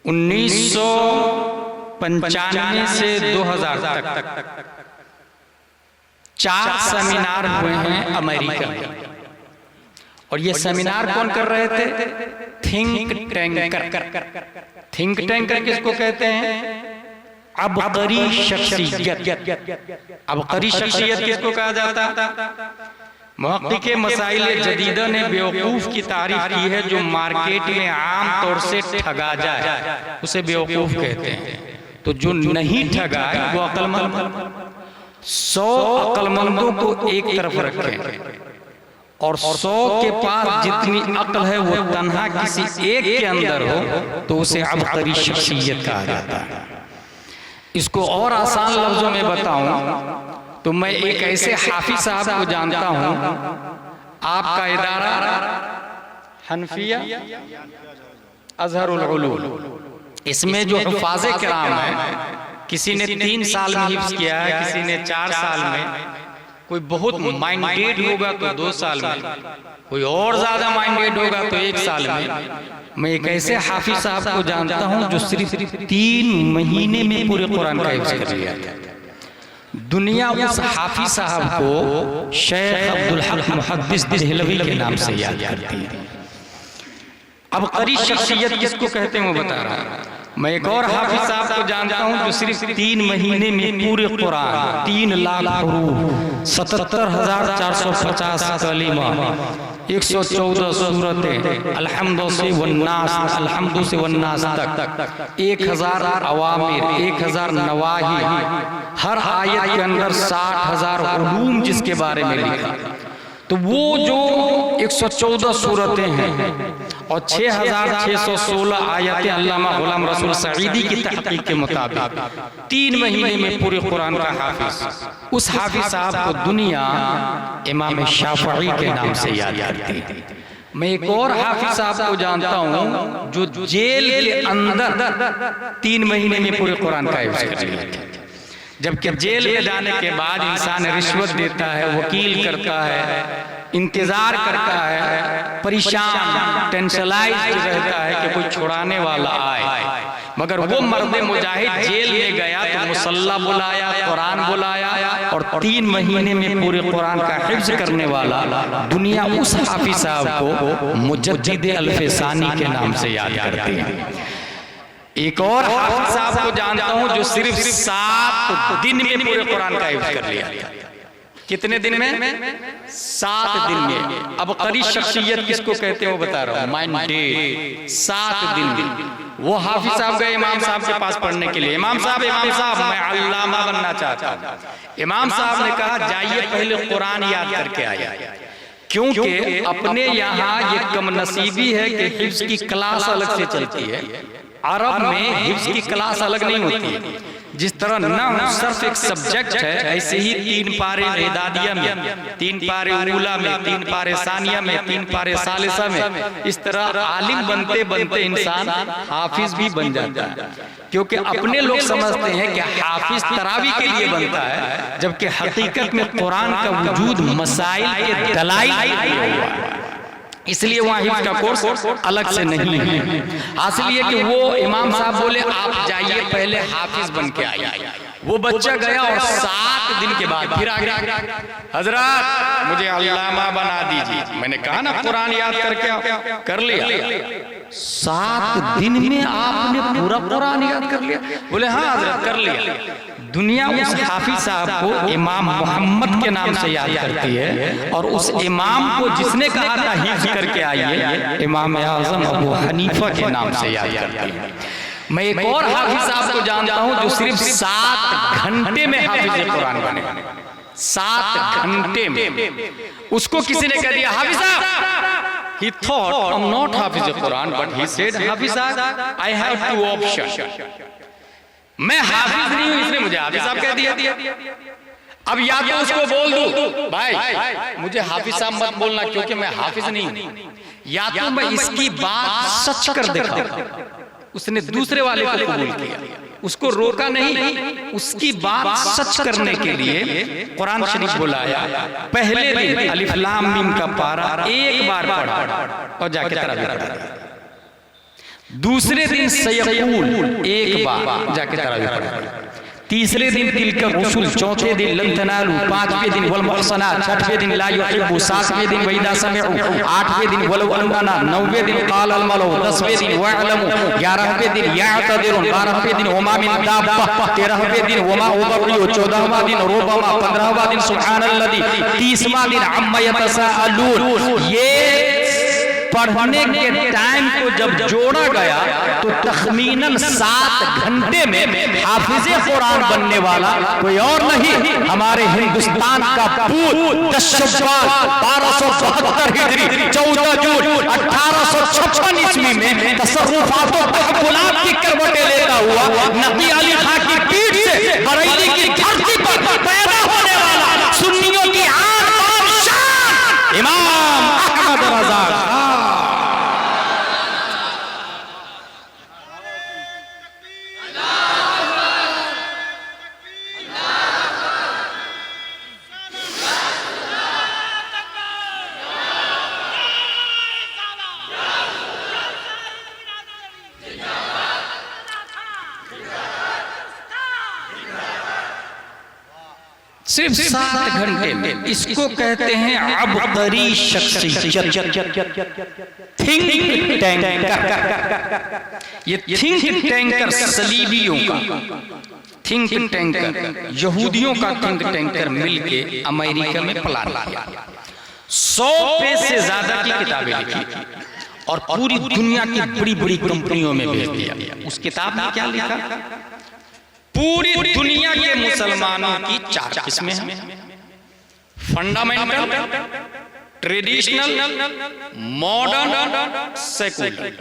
1995 से 2000 तक 4 सेमिनार हुए हैं अमेरिका में। और ये सेमिनार कौन कर रहे थे? Think tanker. थिंक टैंकर किसको कहते हैं? अबकरी शख्सियत। अबकरी शख्सियत किसको कहा जाता? मुहक्किक़े मसाइल जदीदा ने बेवकूफ़ की तारीफ की है जो मार्केट में आम तौर से ठगा जाए उसे बेवकूफ़ कहते हैं। तो जो नहीं ठगाए वो अक्लमंद। 100 अक्लमंदों को एक तरफ रखें और 100 के पास जितनी अक्ल है वो तन्हा किसी एक के अंदर हो तो उसे अबकरी शख्सियत कहा जाता है। इसको और आसान लफ्जों में बताऊं तो मैं एक ऐसे हाफिज साहब को जानता हूं, आपका इदारा हनफिया अजहरुल उलूम, इसमें जो हुफ़ाज़े किराम हैं, किसी ने 3 साल में हिफ्ज़ किया है, किसी ने 4 साल में, कोई बहुत माइंडेड होगा तो 2 साल में, कोई और ज्यादा माइंडेड होगा तो 1 साल में। मैं एक ऐसे हाफिज साहब को जानता हूं जो सिर्फ 3 महीने में पूरे कुरान का हिफ्ज़ कर लिया था। दुनिया उस हाफिज साहब को शेख अब्दुल हक मुहद्दिस देहलवी के नाम से याद करती है। अबकरी शख्सियत किसको कहते हैं वो बता रहा हूं। मैं एक और हाफिज साहब को जानता हूं जो सिर्फ 3 महीने में पूरे कुरान 3 लाख हरूफ 77,450 कलीमा 114 सूरतें अलहम्दु से वन्नास तक 1000 अवामिर 1000 नवाही, हर आयत के अंदर 60,000 उलूम जिसके बारे में लिखा। तो वो जो 114 सूरतें हैं और 6,616 आयतें अल्लामा गुलाम रसूल सईदी की तहकीक के मुताबिक 3 महीने में पूरे कुरान का हाफिज, उस हाफिज साहब को दुनिया इमाम शाफई के नाम से याद करती है। मैं एक और हाफिज साहब को जानता हूँ जो जेल के अंदर 3 महीने में पूरे कुरान का हिफ्ज़ कर लिया। जबकि जेल में जाने के बाद इंसान रिश्वत देता है, वकील करता है, इंतजार करता है, परेशान टेंशनाइज्ड रहता है कि कोई छुड़ाने वाला आए। मगर वो मर्द मुजाहिद जेल में गया तो मुसल्ला बुलाया, कुरान बुलाया और 3 महीने में पूरे कुरान का हिफ्ज़ करने वाला दुनिया उस हाफिज साहब को मुजद्दिद अल-फ़सानी के नाम से याद करती है। एक और हाफिज साहब को जानता हूं जो सिर्फ 7 दिन में पूरे कुरान का हिफ्ज़ कर लिया। कितने दिन में? 7 दिन में। अब अबकरी शख्सियत किसको कहते हैं वो बता रहा हूं, माइंडेड। 7 दिन में वो हाफिज साहब गए इमाम साहब के पास पढ़ने के लिए। इमाम साहब मैं अल्लामा बनना चाहता हूं। इमाम साहब ने कहा जाइए पहले कुरान याद करके आइए, क्योंकि अपने यहाँ ये कम नसीबी है कि हिफ्ज़ की क्लास अलग से चलती है। अरब में हिफ्ज़ की क्लास अलग नहीं होती है। जिस तरह नहव सिर्फ एक सब्जेक्ट है, ऐसे ही 3 पारे इदादिया में, 3 पारे उला में, 3 पारे सानिया में, 3 पारे सालिसा में, इस तरह आलिम बनते बनते इंसान हाफिज भी बन जाता है। क्योंकि अपने लोग समझते हैं कि हाफिज तरावी के लिए बनता है, जबकि हकीकत में कुरान का वजूद मसाइल के दलाइल इसलिए वहाँ हिफ्ज़ का कोर्स अलग से नहीं है। हासिल ये कि वो इमाम साहब बोले आप जाइए पहले हाफिज बन के आइए। वो बच्चा गया और 7 दिन के बाद फिर आ गया, हजरत मुझे अल्लामा बना दीजिए। मैंने कहा ना कुरान याद करके कर लिया। 7 दिन में आपने पूरा कुरान याद कर लिया? बोले हाँ हजरत कर लिया। दुनिया उस हाफिज साहब को इमाम मोहम्मद के नाम से याद करती है और उस इमाम को जिसने कहा था हिफ्ज़ करके आइए, इमाम आज़म अबू हनीफा के नाम से याद करती है। मैं एक और हाफिज साहब को जानता हूं जो सिर्फ 7 घंटे में हाफिज कुरान बने। 7 घंटे में उसको किसी ने कह दिया हाफिज साहब, he thought I'm not Hafiz Quran but he said हाफिज साहब I have 2 options, मैं हाफिज नहीं हूं इसलिए मुझे हाफिज साहब कह दिया। अब या तो उसको बोल दूं भाई मुझे हाफिज साहब मत बोलना क्योंकि मैं हाफिज नहीं हूं, या तो मैं इसकी बात सच कर दिखाऊं। उसने दूसरे वाले को कबूल किया, उसको रोका नहीं, उसकी बात सच करने के लिए कुरान शरीफ बुलाया। पहले दिन अलिफ लाम मीम का पारा एक बार पढ़ा और जाके तरावी पढ़ा। दूसरे दिन सयकूल एक बार जाके तरावी पढ़ा, तीसरे दिन तिलका रसूल, चौथे दिन लन तनालू, पांचवें दिन वल मुहसनात, छठवें दिन ला युहिब्बु, सातवें दिन वइदा समिउ, आठवें दिन वल अन्ना, नौवें दिन क़ाल अल मलउ, 10वें दिन वअलमु, 11वें दिन यातदिरुन, 12वें दिन वमा मिन दाब्बा, 13वें दिन वमा उबरियु, 14वां दिन रुबमा, 15वां दिन सुब्हानल्लज़ी, 30वां दिन अम्मा यतसाअलून। ये पढ़ने के टाइम को जब जोड़ा गया तो तखमीनन 7 घंटे में हाफिज़े कुरान बनने वाला कोई और नहीं, हमारे हिंदुस्तान का पूत 10 शव्वाल 1272 हिजरी 14 जून 1856 ईस्वी में तसर्रुफात व तहव्वुलात की करवटें लेता हुआ नबी अली खां की पीठ से बरेली की धरती पर पैदा होने वाला सुन्नियों की आन बान शान इमाम अहमद रज़ा खां। सिर्फ 7 घंटे में, इसको कहते हैं अबकरी शख्सियत, थिंक टैंकर। ये थिंक टैंकर सलीबियों का थिंक टैंकर, यहूदियों का थिंक टैंकर मिलके अमेरिका में प्लान किया, 100 पेज से ज्यादा की किताबें लिखी और पूरी दुनिया की बड़ी बड़ी कंपनियों में भेज दिया। उस किताब में क्या लिखा? पूरी दुनिया के मुसलमानों की 4 किस्में हैं, फंडामेंटल, ट्रेडिशनल, मॉडर्न, सेकुलर।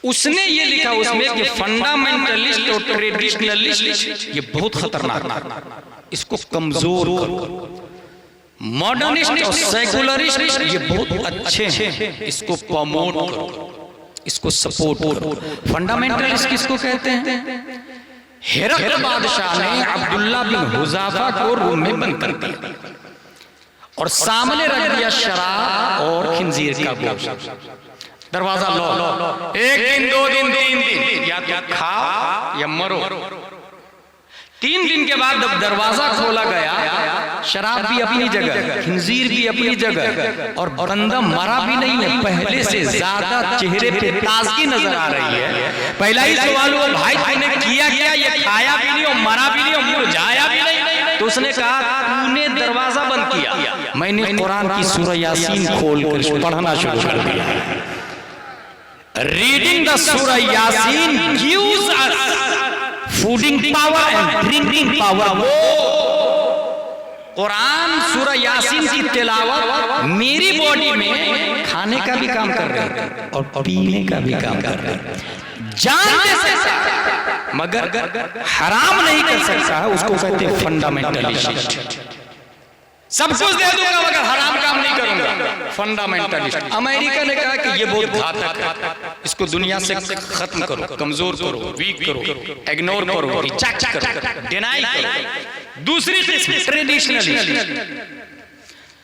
उसने ये लिखा उसमें कि फंडामेंटलिस्ट और ट्रेडिशनलिस्ट ये बहुत खतरनाक, इसको कमजोर करो। मॉडर्निस्ट और सेकुलरिस्ट ये बहुत अच्छे हैं, इसको प्रमोट करो, इसको सपोर्ट करो। फंडामेंटलिस्ट किसको कहते हैं? हिरक़ल बादशाह ने अब्दुल्ला बिन हुज़ाफा को रूम में बंद कर दिया और सामने रख दिया शराब और खिंजीर का गोश्त। दरवाजा लो, 1 दिन 2 दिन 3 दिन, या तो खाओ या मरो। 3 दिन के बाद जब दरवाजा खोला गया, शराब भी अपनी जगह, खिंजीर भी अपनी जगह, और बंदा मरा भी नहीं है, पहले से ज्यादा चेहरे पे ताजगी नजर आ रही है। पहला ही सवाल हुआ, भाई तूने किया क्या? ये खाया भी नहीं और मरा भी नहीं और मुरझाया भी नहीं। तो उसने कहा, तूने दरवाजा बंद किया, मैंने कुरान की सूरह यासीन खोल कर पढ़ना शुरू कर दिया। रीडिंग द सूरह Yasin gives us fooding power and drinking power. वो कुरान सूरह यासीन की तिलावत मेरी बॉडी में खाने का भी काम कर रहे हैं और पीने का भी काम कर रहे हैं। जानते से मगर हराम नहीं कर सकता है, उसको कहते हैं फंडामेंटलिस्ट। सब कुछ दे दूंगा मगर हराम काम नहीं करूंगा, फंडामेंटलिस्ट। अमेरिका ने कहा कि ये बहुत घातक है, इसको दुनिया से खत्म करो, कमजोर करो, वीक करो, इग्नोर करो, रिजेक्ट करो, डिनाई करो। दूसरी किस्म ट्रेडिशनलिस्ट,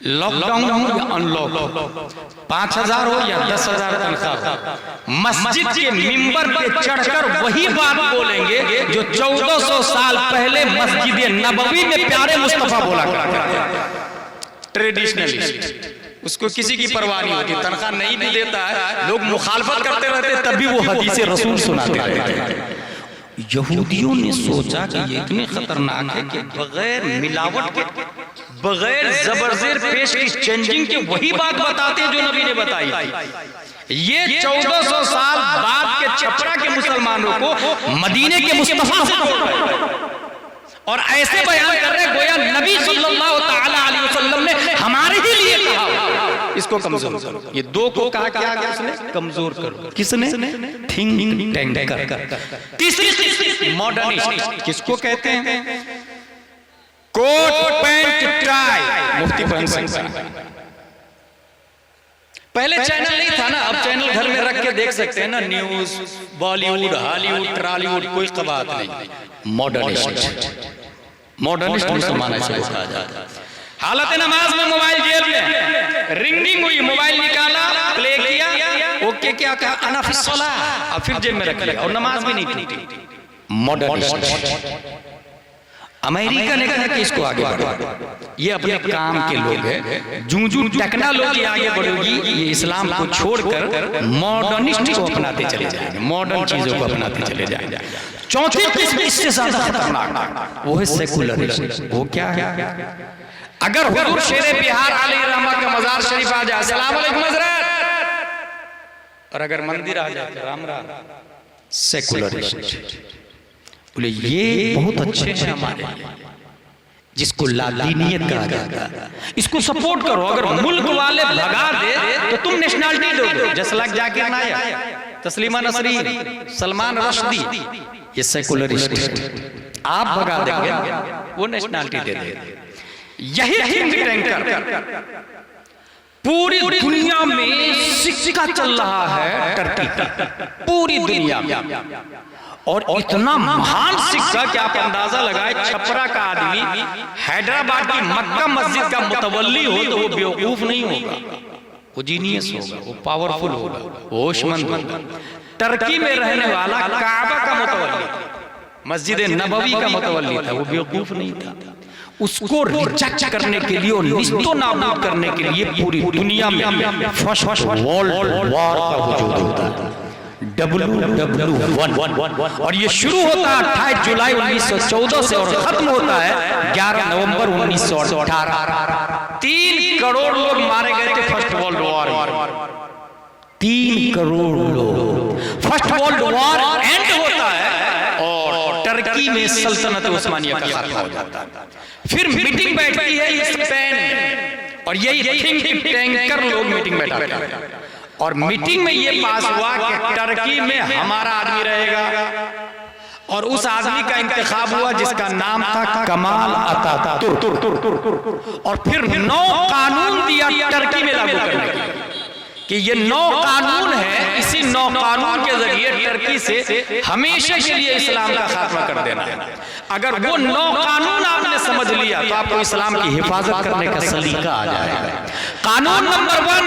लॉकडाउन हो या अनलॉक, 5000 हो या 10,000 तनख्वाह, मस्जिद के मिंबर पे चढ़कर वही बात बोलेंगे जो 1400 साल पहले मस्जिद नबवी में प्यारे मुस्तफा बोला करते थे। ट्रेडिशनलिस्ट, उसको किसी की परवाह नहीं होती, तनख्वाह नहीं भी देता है, लोग मुखालफत करते रहते तब भी वो हदीस रसूल सुनाते रहते हैं। यहूदियों ने सोचा कि ये इतने खतरनाक है कि बगैर मिलावट के, बगैर जबरजेर पेश की चेंजिंग के वही बात बताते जो नबी ने बताई थी। ये 1400 साल बाद के छपरा के मुसलमानों को मदीने के मुस्तफा से बोल रहे और ऐसे बयान कर रहे गोया नबी सल्लल्लाहु तआला अलैहि वसल्लम ने हमारे ही लिए कहा इसको कमजोर करो। ये 2 को कहा क्या गया उसने? कमजोर करो। किसने? Think tanker. तीसरी मॉडर्निस्ट, किसको कहते हैं? कोट पैंट टाई मुफ्ती पहन सकता है। पहले चैनल नहीं था ना, अब चैनल घर में रख के देख सकते हैं ना, न्यूज, बॉलीवुड, हॉलीवुड, ट्रॉलीवुड, कोई कबात नहीं। मॉडर्निस्ट मुसलमान ऐसे कहा जाता है। हालत नमाज में मोबाइल जेब में, रिंगिंग हुई, मोबाइल निकाला, प्ले किया, वो के क्या कहा, अना फी सलाह, और फिर जेब में रख लिया और नमाज भी नहीं थी। मॉडर्निस्ट अमेरिका ने कहा कि इसको आगे बढ़ाओ, ये अपने काम के लोग हैं। जूं टेक्नोलॉजी आगे बढ़ेगी ये इस्लाम को छोड़कर मॉडर्निस्ट को अपनाते चले जाएंगे, मॉडर्न चीजों को अपनाते चले जाएंगे। चौथी किस्म इससे ज्यादा खतरनाक वो है सेकुलरिज्म। वो क्या है? अगर हुजूर शेरे बिहार अलैहिर्रहमा का मजार शरीफ आ जाए, अस्सलाम वालेकुम हज़रत, और अगर मंदिर आ जाए तो राम राम, सेकुलरिस्ट। बोले ये बहुत अच्छे हैं हमारे, जिसको लादीनियत कहा जाता है, इसको सपोर्ट करो। अगर मुल्क वाले भगा दे तो तुम नेशनलिटी दो, जैसे लाइक जाकिर नायक, तस्लीमा नसरीन, सलमान रश्दी, ये सेकुलरिस्ट। आप भगा देंगे वो नेशनलिटी दे देंगे। यही थिंक टैंकर पूरी दुनिया में सिक्का चल रहा है, टर्की का, पूरी दुनिया में, और इतना महान सिक्का कि आप अंदाजा लगाए, छपरा का आदमी हैदराबाद की मक्का मस्जिद का मुतवल्ली हो तो वो बेवकूफ नहीं होगा, वो जीनियस होगा, वो पावरफुल होगा, वो होशमंद होगा। टर्की में रहने वाला काबा का मुतवल्ली, मस्जिद नबवी का मुतवल्ली था, वो बेवकूफ नहीं था। उसको रिजेक्ट करने के लिए और निस्तो नाबूद करने के लिए पूरी दुनिया में फर्स्ट वर्ल्ड वॉर का वजूद होता है, WW1, और ये शुरू होता है 28 जुलाई 1914 से और खत्म होता है 11 नवंबर 1918। 3 करोड़ लोग मारे गए थे फर्स्ट वर्ल्ड वॉर में, 3 करोड़ लोग। फर्स्ट वर्ल्ड वॉर एंड होता है और टर्की में सल्तनत उस्मानिया का खात्मा हो जाता है। फिर मीटिंग बैठती है स्पेन में, और यही थिंक टैंकर लोग मीटिंग बैठाते हैं, और मीटिंग में ये पास हुआ कि टर्की में हमारा आदमी रहेगा, और उस आदमी का इंतखाब हुआ जिसका नाम था कमाल अतातुर्क। और फिर 9 कानून दिया टर्की में लागू करने के, कि ये 9 कानून है, इसी 9 कानून के जरिए टर्की से हमेशा के लिए इस्लाम का खात्मा कर देना है। अगर वो 9 कानून आपने समझ लिया तो आपको इस्लाम की हिफाजत करने का सलीका आ जाएगा। कानून नंबर 1,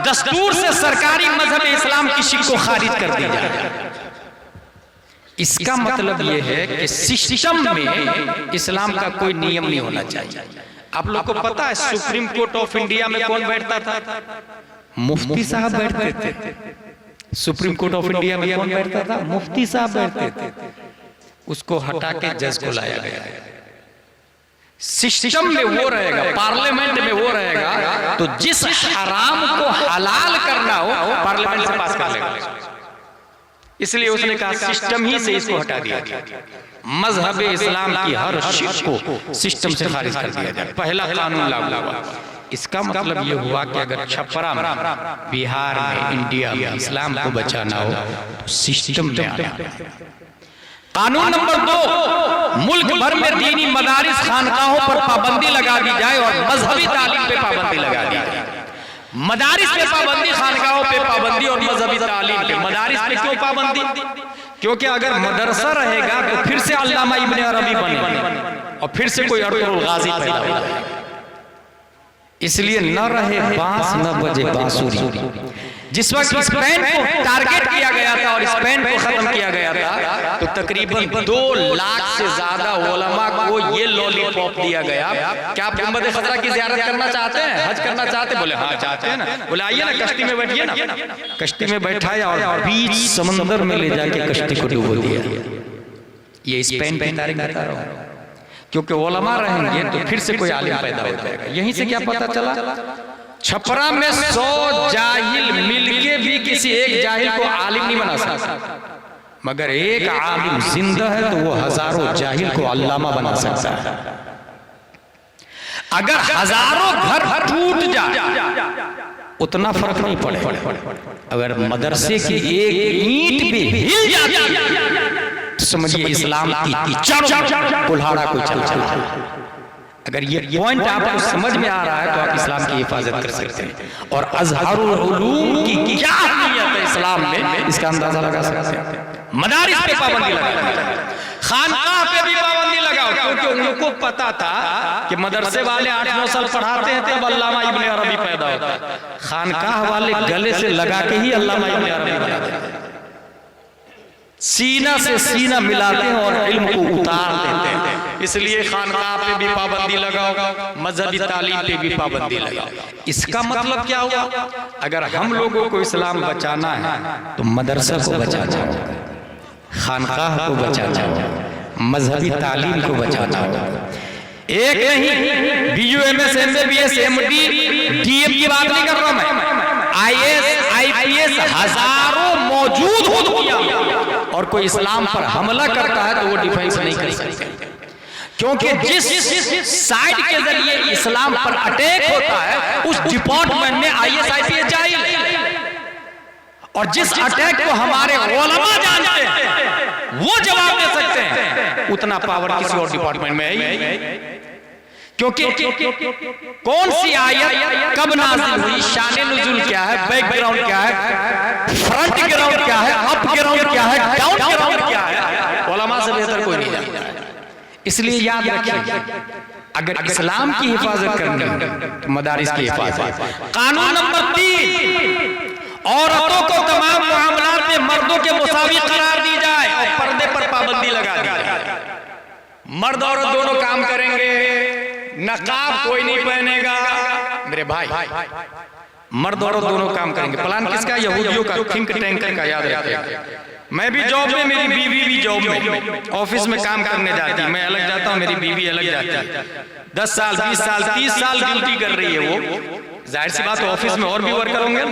दस्तूर से सरकारी मजहब इस्लाम की शिक को खारिज कर दी जाए। इसका मतलब ये है कि सिस्टम में इस्लाम का कोई नियम नहीं होना चाहिए। आप लोग को पता है सुप्रीम कोर्ट ऑफ इंडिया में कौन बैठता था? मुफ्ती साहब बैठते थे। सुप्रीम कोर्ट ऑफ इंडिया में कौन बैठता था? मुफ्ती साहब बैठते थे। उसको हटा के जज को लाया गया। सिस्टम में वो रहेगा, पार्लियामेंट में वो रहेगा, तो जिस हराम को हलाल करना हो पार्लियामेंट से पास कर लेगा। इसलिए उसने कहा सिस्टम ही से इसको हटा दिया गया। मजहब इस्लाम की हर शिर्क को सिस्टम से खारिज कर दिया जाए। पहला कानून लागू हुआ। इसका मतलब ये हुआ कि अगर छपरा में, बिहार में, इंडिया में इस्लाम को बचाना हो तो सिस्टम में आना। कानून नंबर 2, मुल्क भर में दीनी मदारिस खानकाहों पर पाबंदी लगा दी जाए और मजहबी तालीम पे पाबंदी लगा दी जाए। मदारिस पे पाबंदी, खानकाहों पे पाबंदी और मजहबी तालीम पे। मदारिस पे क्यों पाबंदी? क्योंकि अगर मदरसा रहेगा तो फिर से अल्लामा इब्ने अरबी बने और फिर से कोई अर्तुगरुल गाजी पैदा हो जाए। इसलिए न रहे बांस न बजे बांसुरी। जिस वक्त स्पेन को टारगेट किया गया था और स्पेन को खत्म किया गया था तो तकरीबन 2 लाख से ज्यादा उलमा को ये लॉलीपॉप दिया गया। क्या आप गुंबद खतरा की ज़ियारत करना चाहते हैं, हज करना चाहते हैं? बोले हाँ चाहते हैं ना। बोले आइए ना, कश्ती में बैठिए ना। कश्ती में बैठाया और बीच समंदर में ले जाके कश्ती को डुबो दिया। ये स्पेन की तारीख बता रहा हूँ, क्योंकि उलमा रहेंगे तो फिर से कोई आलिम पैदा हो जाएगा। यहीं से क्या पता चला? छपरा में 100 जाहिल मिलके भी किसी एक जाहिल को आलिम नहीं बना सकता, मगर एक आलिम जिंदा है तो वो हजारों जाहिल को अल्लामा बना सकता है। अगर हजारों घर टूट जाए उतना फर्क नहीं पड़े। अगर मदरसे की एक ईंट भी हिल जाती तो समझिए इस्लाम की जड़ कुल्हाड़ा को चल। अगर ये पॉइंट आपको समझ में आ रहा है तो आप इस्लाम की हिफाजत कर सकते हैं। और अज़हरुल उलूम की क्या अहमियत है इस्लाम में, इसका अंदाजा लगा सकते हैं। मदारिस पे पाबंदी लगा दी। खानकाह पे भी पाबंदी लगाओ, क्योंकि उन लोगों को पता था कि मदरसे वाले 8-9 साल पढ़ाते हैं तब अल्लामा इब्ने अरबी पैदा होता है। खानकाह वाले गले से लगा के ही अल्लामा इब्ने अरबी बनाते हैं, सीना से सीना मिलाते हैं और इल्म को उतार देते हैं। इसलिए खानकाह पे भी पाबंदी लगाओ, मजहबी तालीम पे भी पाबंदी लगाओ। इसका मतलब क्या हुआ? अगर हम लोगों को इस्लाम बचाना है तो मदरसा को बचाना होगा, खानकाह को बचाना होगा, मजहबी तालीम को बचाना होगा। एक नहीं, BUMS, MBBS, MD, DM की बात नहीं कर रहा मैं, IAS, IPS हजारों मौजूद हो दुनिया में, और कोई इस्लाम पर हमला करता है तो वो डिफेंस नहीं कर सकते, क्योंकि जिस साइड के जरिए इस्लाम पर अटैक होता है उस डिपार्टमेंट में IAS, IPS चाहिए, और जिस अटैक को हमारे उलमा जानते हैं वो जवाब दे सकते हैं, उतना पावर किसी और डिपार्टमेंट में है। क्योंकि कौन सी आयत कब नाज़िल हुई, शान नुज़ूल क्या है, बैकग्राउंड क्या है, फ्रंट ग्राउंड क्या है, अप ग्राउंड क्या है, डाउन ग्राउंड क्या है, उलमा से बेहतर कोई नहीं जानता। इसलिए याद रखिए, अगर इस्लाम की हिफाजत करनी है तो मदारिस की हिफाजत। कानून नंबर 3, औरतों को तमाम मामलात में मर्दों के मुसावी करार दी जाए और पर्दे पर पाबंदी लगा दी जाए। मर्द औरत दोनों काम करेंगे, नकाब कोई नहीं पहनेगा। मेरे भाई, मर्द औरत दोनों काम करेंगे। प्लान किसका? यहूदियों का, थिंक टैंकर का, याद रखिए। मैं भी जॉब में, मेरी बीवी भी जॉब में, ऑफिस में काम करने जाती है, मैं अलग जाता हूँ, मेरी बीवी अलग जाती है। 10 साल, 20 साल, 30 साल ड्यूटी कर रही है वो। जाहिर सी बात है ऑफिस में और भी वर्कर होंगे,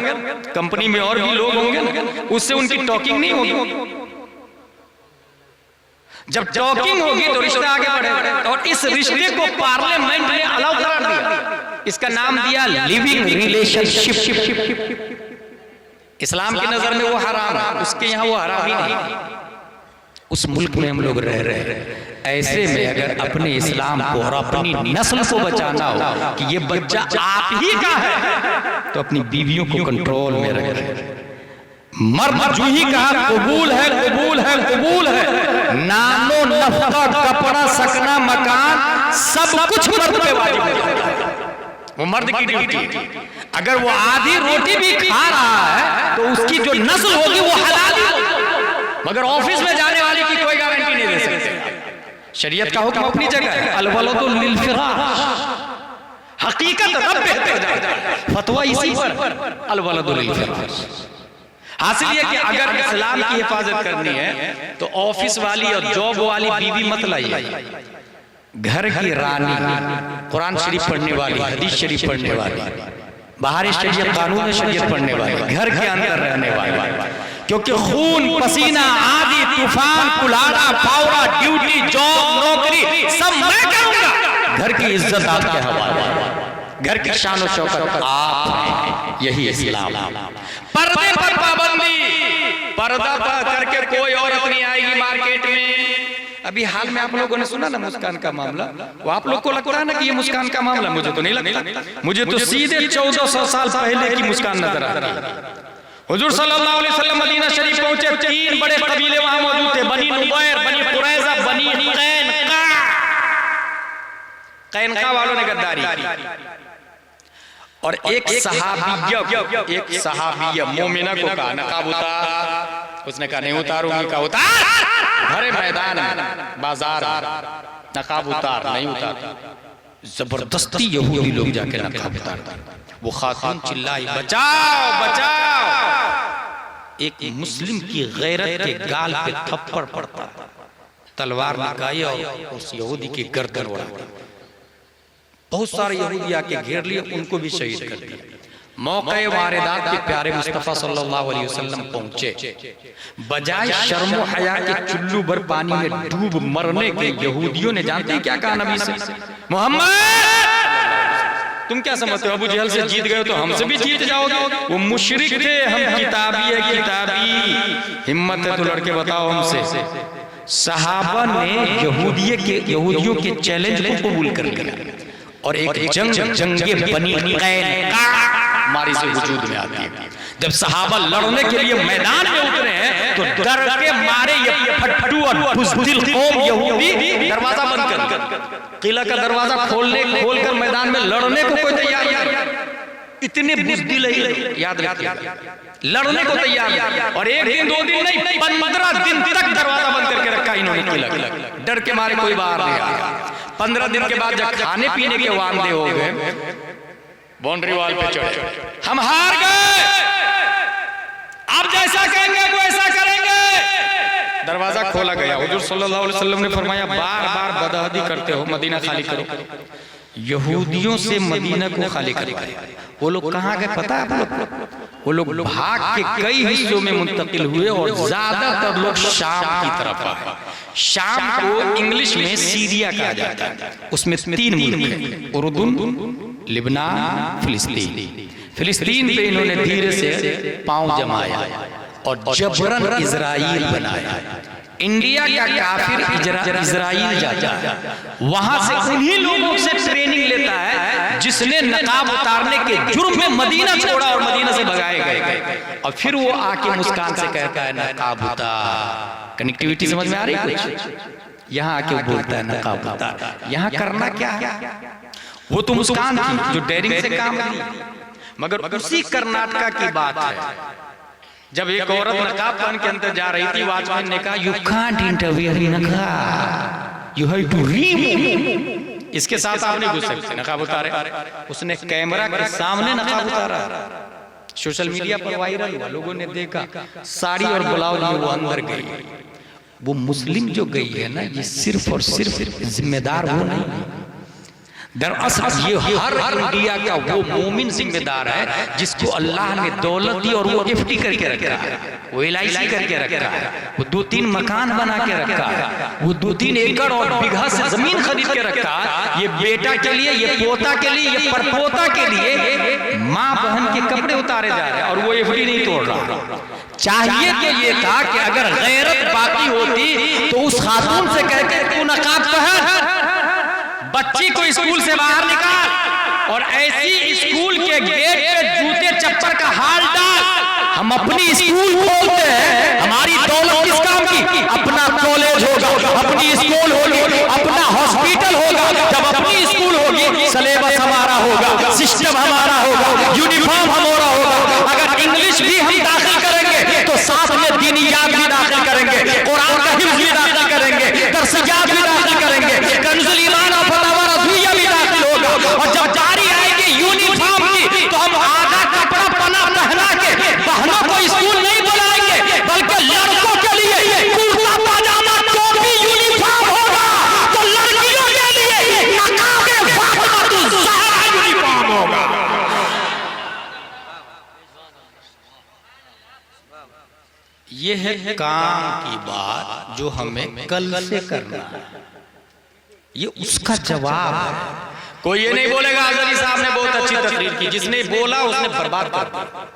कंपनी में और भी लोग होंगे, उससे उनकी टॉकिंग नहीं होगी। जब टॉकिंग होगी तो रिश्ता आगे बढ़ेगा, और इस रिश्ते को पार्लियामेंट ने अलाउ करार दिया। इसका नाम दिया लिविंग रिलेशनशिप। इस्लाम की नजर में वो हराम है, उसके यहाँ वो हराम ही नहीं। उस मुल्क में हम लोग रह रहे हैं, ऐसे में अगर अपने इस्लाम को और अपनी नस्ल को बचाना हो कि ये बच्चा आप ही का है, तो अपनी बीवियों को कंट्रोल में रखें। मर्द जो ही कहा कबूल है, कबूल है, कबूल है, नानो नफका, कपड़ा, सकना, मकान, सब कुछ मर्द पे वाजिब है। वो मर्द की ड्यूटी है। अगर वो आधी रोटी भी खा रहा है तो उसकी जो नस्ल होगी वो हलाल होगी, मगर ऑफिस में जाने वाले की कोई गारंटी नहीं दे सकते। शरीयत का हुक्म अपनी जगह है, अलवलदु लिल फिराश, हकीकत रब बेहतर जाए, फतवा इसी पर, अलवलदु लिल फिराश। हासिल ये कि अगर इस्लाम की हिफाजत करनी है तो ऑफिस वाली और जॉब वाली बीवी मत लाइए, घर की रानी, कुरान शरीफ पढ़ने वाली, हदीस शरीफ पढ़ने वाली, बाहर शरीयत कानून शरीयत पढ़ने वाली, घर के अंदर रहने वाली। क्योंकि खून, पसीना, आंधी, तूफान, कुल्हाड़ा, फावड़ा, ड्यूटी, जॉब, नौकरी सब मैं करूंगा, घर की इज्जत आपके हवाले, घर की शान और शौकत आप, यही इस्लाम। पर्दे पर पाबंदी, पर्दा करके कोई औरत नहीं आएगी मार्केट में। अभी हाल में आप लोगों ने सुना ना मुस्कान का मामला, वो आप लोग को लगता है ना कि ये मुस्कान का मामला, मुझे तो नहीं लगता। मुझे तो सीधे 1400 साल पहले की मुस्कान नजर आती है। हुजूर सल्लल्लाहु अलैहि वसल्लम मदीना शरीफ पहुंचे, 3 बड़े कबीले वहां मौजूद थे, बनी नुबैर, बनी कुरैज़ा, बनी कैनका। कैनका वालों ने गद्दारी की और एक सहाबिया मोमिना को कहा नकाब उतार, उसने कहा नहीं उतारूंगी। कहा उतार, भरे मैदान में, बाजार, नकाब उतार, नहीं उतार। जबरदस्ती यहूदी लोग जाके नकाब उतारता, वो खातून चिल्लाई बचाओ बचाओ। एक मुस्लिम की गैरत के गाल पे थप्पड़ पड़ता, तलवार निकाली और उस यहूदी की गर्दन उड़ा। बहुत सारे यहूदी आके घेर लिए, उनको भी शहीद कर दिया। मौके वारदात के प्यारे मुस्तफा सल्लल्लाहु अलैहि वसल्लम पहुंचे, बजाय शर्म और हया के चुल्लू भर पानी में डूब मरने के यहूदियों ने जानते क्या कहा नबी से, मोहम्मद तुम क्या समझते हो, अबू जहल से जीत गए तो हमसे भी जीत जाओगे। वो मुशरिक थे, हम किताबी है, किताबी हिम्मत है तो लड़के बताओ हमसे। सहाबा ने यहूदियों के चैलेंज को कबूल कर लिया और एक जंगे बनी कैनका मारी से वजूद में आती है। जब सहाबा लड़ने के लिए मैदान में उतरे हैं तो डर के मारे ये फट्टू और बुज़दिल कौम यहूदी दरवाजा बंद कर, किला का दरवाजा खोलकर मैदान में लड़ने को कोई तैयार नहीं। इतने बुज़दिल है, याद रखिए, लड़ने को तैयार। और एक दिन 2 दिन नहीं, 15 दिन तक दरवाजा बंद करके रखा इन्होंने किला, डर के मारे कोई बाहर नहीं आया। 15 दिन के बाद जब खाने पीने के वांदे हो गए, बाउंड्री वॉल पे चढ़े, हम हार गए, आप जैसा कहेंगे वैसा करेंगे। दरवाजा खोला गया। हुजूर सल्लल्लाहु अलैहि वसल्लम ने फरमाया, बार बार बदअहदी करते हो, मदीना खाली करो। यहूदियों से मदीना को खाली करो। वो लोग कहाँ गए पता है आप लोग? वो लोग भाग के कई हिस्सों में मुंतकिल हुए और ज्यादातर लोग शाम की तरफ आए। शाम को इंग्लिश में सीरिया कहा जाता है। उसमें 3 मुल्क हैं, उर्दुन, लिबनान, फिलिस्तीन। फिलिस्तीन पे इन्होंने धीरे से पांव जमाया और जबरन इजराइल बनाया। इंडिया का काफिर इजराइल जाता है, वहां से उन्हीं लोगों से ट्रेनिंग लेता है जिसने नकाब उतारने के जुर्म में मदीना छोड़ा और मदीना से भगाए गए। और फिर वो आके मुस्कान से कहता है नकाब उतार। कनेक्टिविटी समझ में आ रही है कुछ? यहाँ आके बोलता है नकाब उतार। यहाँ करना क्या है? वो तो मुस्कान थी जो डेयरिंग से काम की, मगर उसी कर्नाटक की बात है। जब एक औरत नकाब पहन के अंदर जा रही थी, वॉचमैन ने कहा यू कांट इंटरफियर इन नकाब, यू हैव टू रिमूव। इसके साथ आप नहीं घुस सकते, नकाब उतारे। उसने कैमरा के सामने नकाब उतारा, सोशल मीडिया पर वायरल हुआ, लोगों ने देखा, साड़ी और ब्लाउज में वो अंदर गई। वो मुस्लिम जो गई है ना, ये सिर्फ और सिर्फ जिम्मेदार वो नहीं, दरअसल ये हर इंडिया का वो मोमिन जिम्मेदार है जिसको अल्लाह ने दौलत दी और वो एफडी करके रखा है, वो LIC करके रखा है, वो 2-3 मकान बना के रखा है, वो 2-3 एकड़ और बीघा से जमीन खरीद के रखा है। ये बेटा के लिए, ये पोता के लिए, ये परपोता के लिए माँ बहन के कपड़े उतारे जा रहे हैं और वो एफडी नहीं तोड़ रहा। चाहिए कि ये था कि अगर गैरत बाकी होती तो उस खातून से कहते तू नकाब पहन, बच्ची को स्कूल से बाहर निकाल और ऐसी स्कूल के गेट पे जूते चप्पल का हाल डाल। हम अपनी स्कूल खोलते हैं, हमारी दौलत किस काम की? अपना कॉलेज होगा, अपनी स्कूल होगी, अपना हॉस्पिटल होगा। जब अपनी स्कूल होगी, सिलेबस हमारा होगा, सिस्टम हमारा होगा, यूनिफॉर्म हमारा होगा। अगर इंग्लिश भी हम दाखिल करेंगे तो साथ में दीनियात भी दाखिल करेंगे, कुरान का हिफ्ज़ भी दाखिल करेंगे, दरसियात भी दाखिल करेंगे, कंजुल ईमान और फतावा रज़विया भी दाखिल होगा। और जब जारी आएगी यूनिफॉर्म की तो हम आधा कपड़ा पना पहना के बहनों को स्कूल नहीं बुलाएंगे, बल्कि लड़कों के लिए कुर्ता पाजामा टोपी यूनिफॉर्म होगा, तो लड़कियों के लिए नकाब फातिमा ज़हरा यूनिफॉर्म होगा। ये है काम की बात जो हमें कल से करना है, ये उसका जवाब है। कोई ये नहीं बोलेगा आज़री साहब ने बहुत अच्छी तकरीर की, जिसने बोला उसने बर्बाद कर दिया,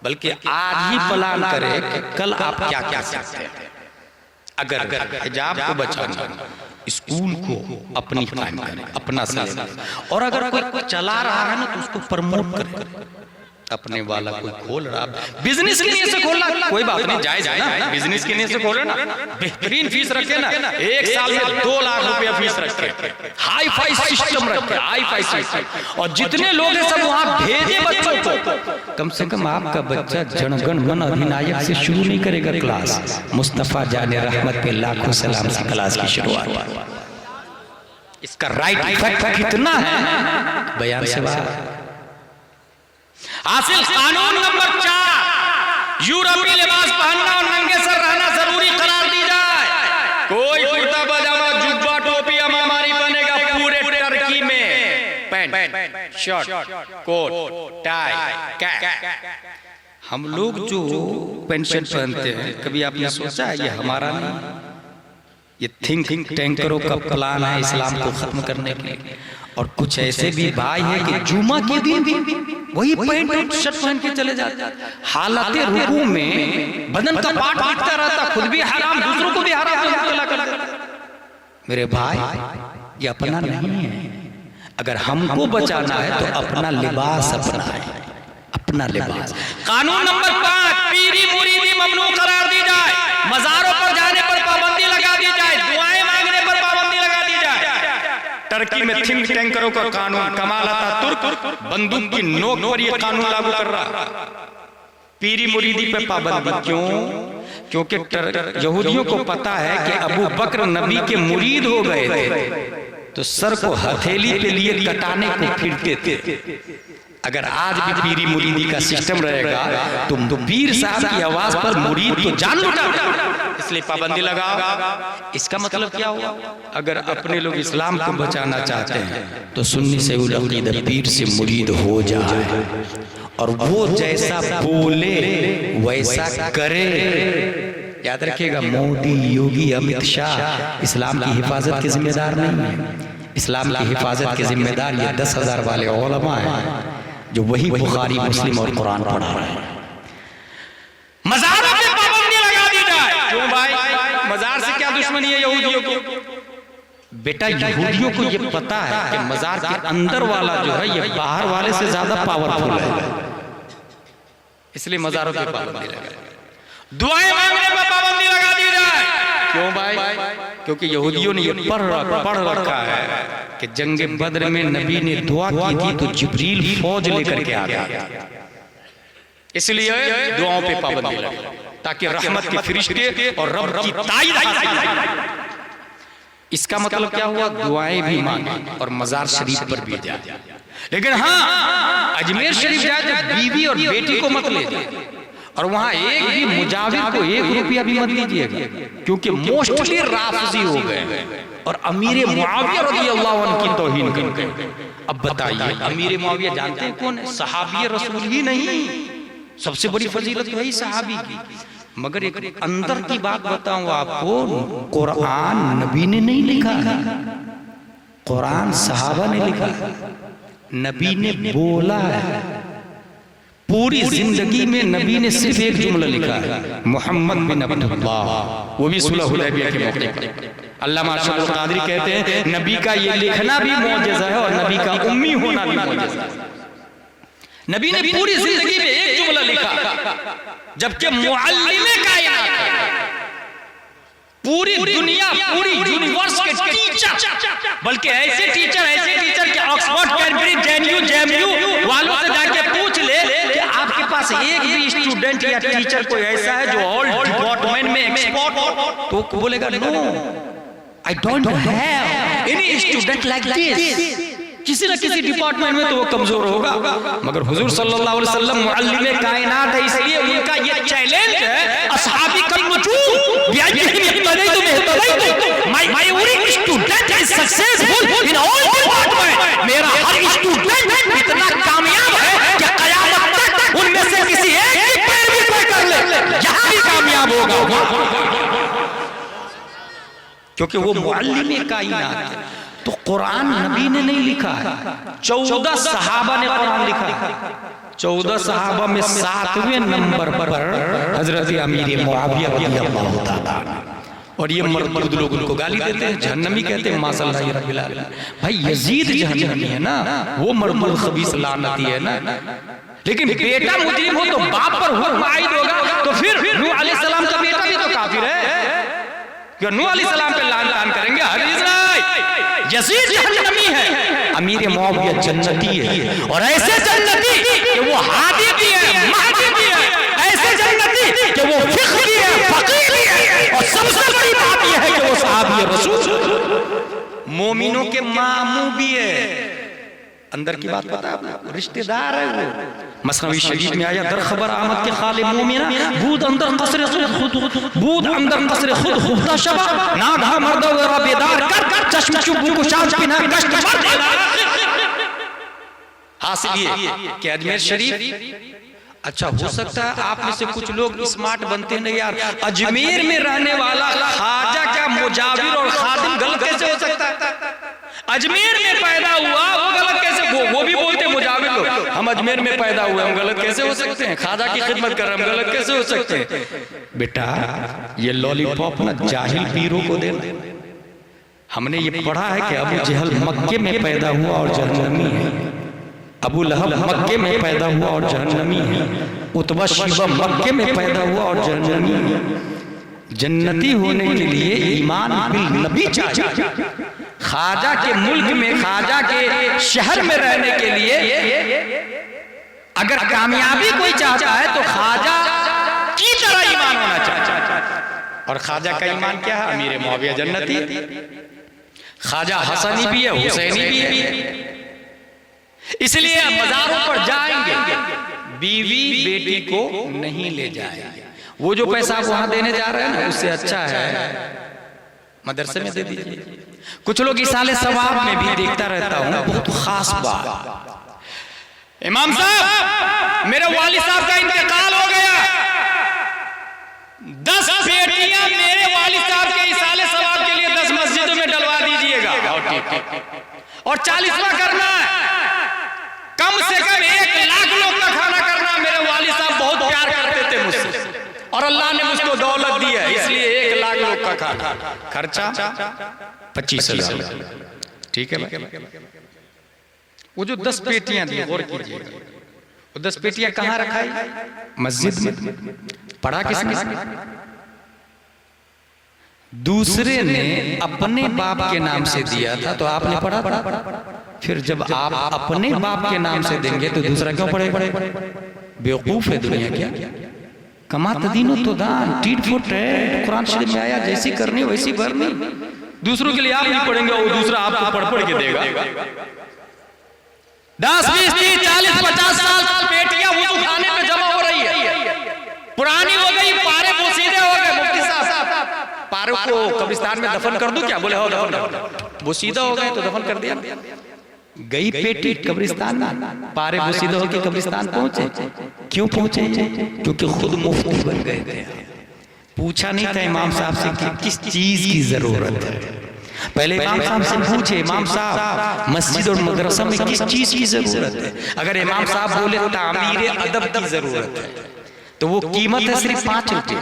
बल्कि आज ही प्लान करे कि कल आप क्या क्या सकते हैं। अगर हिजाब को बचाना, स्कूल को अपनी कायम करें, अपना सिलेबस, और अगर कोई चला रहा है ना तो उसको प्रमोट करें। अपने वाला कोई खोल रहा, बिजनेस के लिए से खोलना कोई बात नहीं, जायज है ना, बिजनेस के लिए से खोले ना, बेहतरीन फीस रखे ना, 1 साल में 2 लाख रुपया फीस रखे, हाई फाई सिस्टम रखे, हाई फाई सिस्टम। और जितने लोग हैं सब वहां भेजे बच्चों को। कम से कम आपका बच्चा जनगण मन अधिनायक से शुरू नहीं करेगा क्लास, मुस्तफा जाने रहमत पे लाखों सलाम से क्लास की शुरुआत। इसका राइट इफेक्ट कितना है बयान से बाहर। हासिल कानून नंबर 4, यूरोपीय लिबास पहनना और नंगे सर रहना जरूरी करार दी जाए। कोई कुर्ता पजामा जुब्बा टोपी हमारी बनेगा पूरे टर्की में, pant shirt coat tie cap. हम लोग जो पेंट शर्ट पहनते हैं, कभी आपने सोचा है ये हमारा नहीं, ये थिंक टैंकरों का प्लान है इस्लाम को खत्म करने के लिए। और कुछ ऐसे भी भाई है कि जुमा के दिन भी वही पैंट और शर्ट पहन के चले जाते, हालत रुकू में बदन का पार्ट दिखता रहता, खुद भी हराम दूसरों को भी हराम कर देता। मेरे भाई ये अपना नहीं है। अगर हमको बचाना है तो अपना लिबास अपना है, अपना लिबास। कानून नंबर 5, पीरी मुरीदी ममनू करार दी जाए, मज़ारों पर जाने पर पाबंदी लगा दी जाए, दुआएं मांगने पर पाबंदी लगा दी जाए। टर्की में थिंक टैंकरों का कानून, कमाल अतातुर्क बंदूक की नोक पर यह कानून लागू कर रहा। पीरी मुरीदी पे पाबंदी क्यों? क्योंकि यहूदियों को पता है कि अबू बकर नबी के मुरीद हो गए थे, तो सर को हथेली पे लिए कटाने को फिरते थे। अगर आज भी पीरी मुरीदी का सिस्टम रहेगा तो पीर साहब की आवाज पर मुरीद तो जान लुटा, इसलिए पाबंदी लगाओ। इसका मतलब क्या हुआ? अगर अपने लोग इस्लाम को बचाना चाहते हैं तो सुन्नी से उल-अक़ीदा पीर से मुरीद हो जाए और वो जैसा बोले वैसा करे। याद रखिएगा, मोदी, योगी, अमित शाह इस्लाम की हिफाजत के जिम्मेदार नहीं है। इस्लाम की हिफाजत के जिम्मेदार ये 10,000 वाले उलमा हैं जो वही बुखारी, मुस्लिम और कुरान पढ़ा रहे हैं। मज़ारों पे पाबंदी लगा दी जाए। क्यों भाई? मज़ार से क्या दुश्मनी है यहूदियों को? बेटा, यहूदियों को ये पता है कि मज़ार के अंदर वाला जो है ये बाहर वाले से ज्यादा पावरफुल है, इसलिए मज़ारों पे पाबंदी लगा। दुआएं मांगने पर पाबंदी लगा दी जाए। क्यों भाई? क्योंकि यहूदियों ने ये पढ़ रखा है कि जंगे बद्र में नबी ने दुआ की थी तो जिब्रील फौज लेकर के आ गया, इसलिए दुआओं पे पाबंदी लगी ताकि रहमत के फरिश्ते और रब की ताईद। इसका मतलब क्या हुआ? दुआएं भी मांगे और मज़ार शरीफ पर भी जाए, लेकिन हाँ अजमेर शरीफ जाए तो बीवी और बेटी को मत ले जाए, और वहां एक भी मुजाविर को 1 रुपया भी मत दीजिएगा, क्योंकि मोस्टली राफिजी हो गए और अमीर मुआविया रज़ियल्लाहु अन्हु की तौहीन कर गए। अब बताइए, अमीर मुआविया जानते हैं कौन है? सहाबी रसूल ही नहीं, सबसे बड़ी फजीलत वही सहाबी की। मगर एक अंदर की बात बताऊं आपको, कुरान नबी ने नहीं लिखा, कुरान सहाबा ने लिखा, नबी ने बोला है। पूरी जिंदगी में नबी ने सिर्फ एक जुमला लिखा है, मोहम्मद बिन अब्दुल्लाह, वो भी सुलह हुदैबिया के मौके पर। अल्लामा अशरफ कादरी कहते हैं नबी का ये लिखना भी मौजज़ा है और नबी का उम्मी होना भी मौजज़ा है। नबी ने पूरी जिंदगी में एक जुमला लिखा, जबकि मुअल्लिमे कायनात है, पूरी दुनिया, पूरी यूनिवर्स के टीचर, बल्कि ऐसे टीचर कि ऑक्सफोर्ड, कैम्ब्रिज, जेएनयू वालों से जाके पूछ ले कि आपके पास एक भी स्टूडेंट या टीचर कोई ऐसा है जो ऑल डिपार्टमेंट में एक्सपर्ट हो, तो बोलेगा no, I don't have any student like this. किसी न किसी डिपार्टमेंट में तो वो कमजोर होगा, मगर हुजूर सल्लल्लाहु अलैहि वसल्लम मुअल्लिमे कायनात है, इसलिए उनका ये चैलेंज है, अस्हाबी कल नजूम बिअजमिहिम इत्तबैतु बिहित्तबैतु, my every student is successful in all department. मेरा हर स्टूडेंट इतना कामयाब है कि क़यामत तक उनमें से किसी एक की पैरवी कोई कर ले, यहां भी कामयाब होगा, क्योंकि वो मुअल्लिमे कायनात है। तो कुरान नबी ने नहीं लिखा है, 14 सहाबा ने कुरान लिखा है। 14 सहाबा में 7वें नंबर पर हजरत अमीर मुआविया रज़ियल्लाहु ताला, और ये मर्द लोग उनको गाली देते हैं, जहन्नमी कहते हैं, माशअल्लाह रब्बिल आलमीन। भाई यजीद जहन्नमी है ना, वो मर्दुल खबीस लानती है ना, लेकिन बेटा मुजरिम हो तो बाप पर हुक्म आयद होगा, तो फिर नूह अलैहिस्सलाम का बेटा भी तो काफिर है, कि नूह अलैहिस्सलाम पे लान करेंगे। यजीद जहन्नमी है, अमीर मुआविया जन्नती है, और ऐसे जन्नती कि वो हादी भी है, महदी भी है, ऐसे जन्नती कि वो फिक्र भी है, फकीह भी है, और सबसे बड़ी बात यह है कि वो सहाबी रसूल, मोमिनों के मामू भी है। अंदर की बात पता है आपको, रिश्तेदार है वो। मसनवी शरीफ में आया, दर खबर आमद के खाले मोमिना, बूद अंदर कसरे खुद, बूद अंदर कसरे खुद, खुदा शबा ना धा मर्दा वरा बेदार कर, चश्म चुबू को शांत पिना कष्ट मर। हासिल ये कि अजमेर शरीफ, अच्छा हो सकता है आप में से कुछ लोग स्मार्ट बनते नहीं यार, अजमेर में रहने वाला खाजा का मुजाविर और खादिम गलत कैसे हो सकता है? अजमेर में पैदा हुआ वो गलत कैसे? वो भी बोलते मुजाविर लोग, हम अजमेर में पैदा हुए, हम गलत कैसे हो सकते हैं? खाजा की खिदमत कर रहे हम गलत कैसे हो सकते हैं? बेटा ये लॉलीपॉप ना जाहिल पीरों को दे। हमने ये पढ़ा है कि अबू जहल मक्के में पैदा हुआ और जहन्नमी है। अबू लहब मक्के में पैदा हुआ और जहन्नमी है। उतबा शैबा मक्के में पैदा हुआ और जहन्नमी है। जन्नती होने के लिए ईमान बिल नबी चाहिए। ख्वाजा के मुल्क में, ख्वाजा के शहर में रहने के लिए अगर कामयाबी कोई चाहता है तो ख्वाजा की तरह ईमान होना चाहिए। और ख्वाजा का ईमान क्या है? अमीर मुआविया जन्नती, ख्वाजा हसनी भी है, हुसैनी भी है। इसलिए मज़ारों पर जाएंगे, बीवी बेटी को नहीं ले जाएंगे। वो जो पैसा आप वहां देने जा रहे हैं ना, उससे अच्छा है मदरसे में दे दीजिए। कुछ लोग इसाले सवाब में भी देखता रहता हूं, बहुत खास बात, इमाम साहब मेरे वालिद साहब का इंतकाल हो गया, 10 बेटियां मेरे वालिद साहब के इसाले सवाब के लिए 10 मस्जिदों में डलवा दीजिएगा। और 40वां करना है, कम से कम 1 लाख लोग का खाना करना। मेरे वालिद साहब बहुत प्यार करते थे मुझसे और अल्लाह ने मुझको दौलत दी है, इसलिए 1 लाख लोग का खाना, खर्चा 25,000। ठीक है। वो जो 10 पेटियां दी, गौर कीजिए, वो 10 पेटियां कहां रखाई? मस्जिद में। पढ़ा किसने? दूसरे ने अपने बाप के नाम से दिया था, तो आपने पढ़ा था। फिर जब आप अपने बाप के नाम से देंगे तो दूसरा क्यों पढ़ेगा? बेवकूफ है दुनिया क्या? कमा तदीनो तो दान, टीट फॉर ट्रेड। कुरान शरीफ में आया, जैसी करनी वैसी भरनी। दूसरों के लिए आप नहीं पढ़ेंगे, वो दूसरा आपको पढ़ के देगा। 10, 20, 30, 40, 50 साल पेटियां वुज़ू खाने में जमा हो रही है, पुरानी हो गई, पारे पोसीदे हो गए। मुफ्ती साहब, पारे को कब्रिस्तान में दफन कर दूं क्या? बोले हो दफन कर। बोसीदा हो गए तो दफन कर दिया। गई पेटी कब्रिस्तान में, पारे बोसीदा होकर कब्रिस्तान पहुंचे। क्यों पहुंचे? क्योंकि खुद मुफ्ती बन गए थे। पूछा नहीं था इमाम साहब से कि किस चीज की जरूरत है। पहले इमाम साहब से पूछे, इमाम साहब मस्जिद और मदरसा में किस चीज की जरूरत है? अगर इमाम साहब बोले तामीर अदब की जरूरत है, तो वो कीमत है सिर्फ 5 रुपये।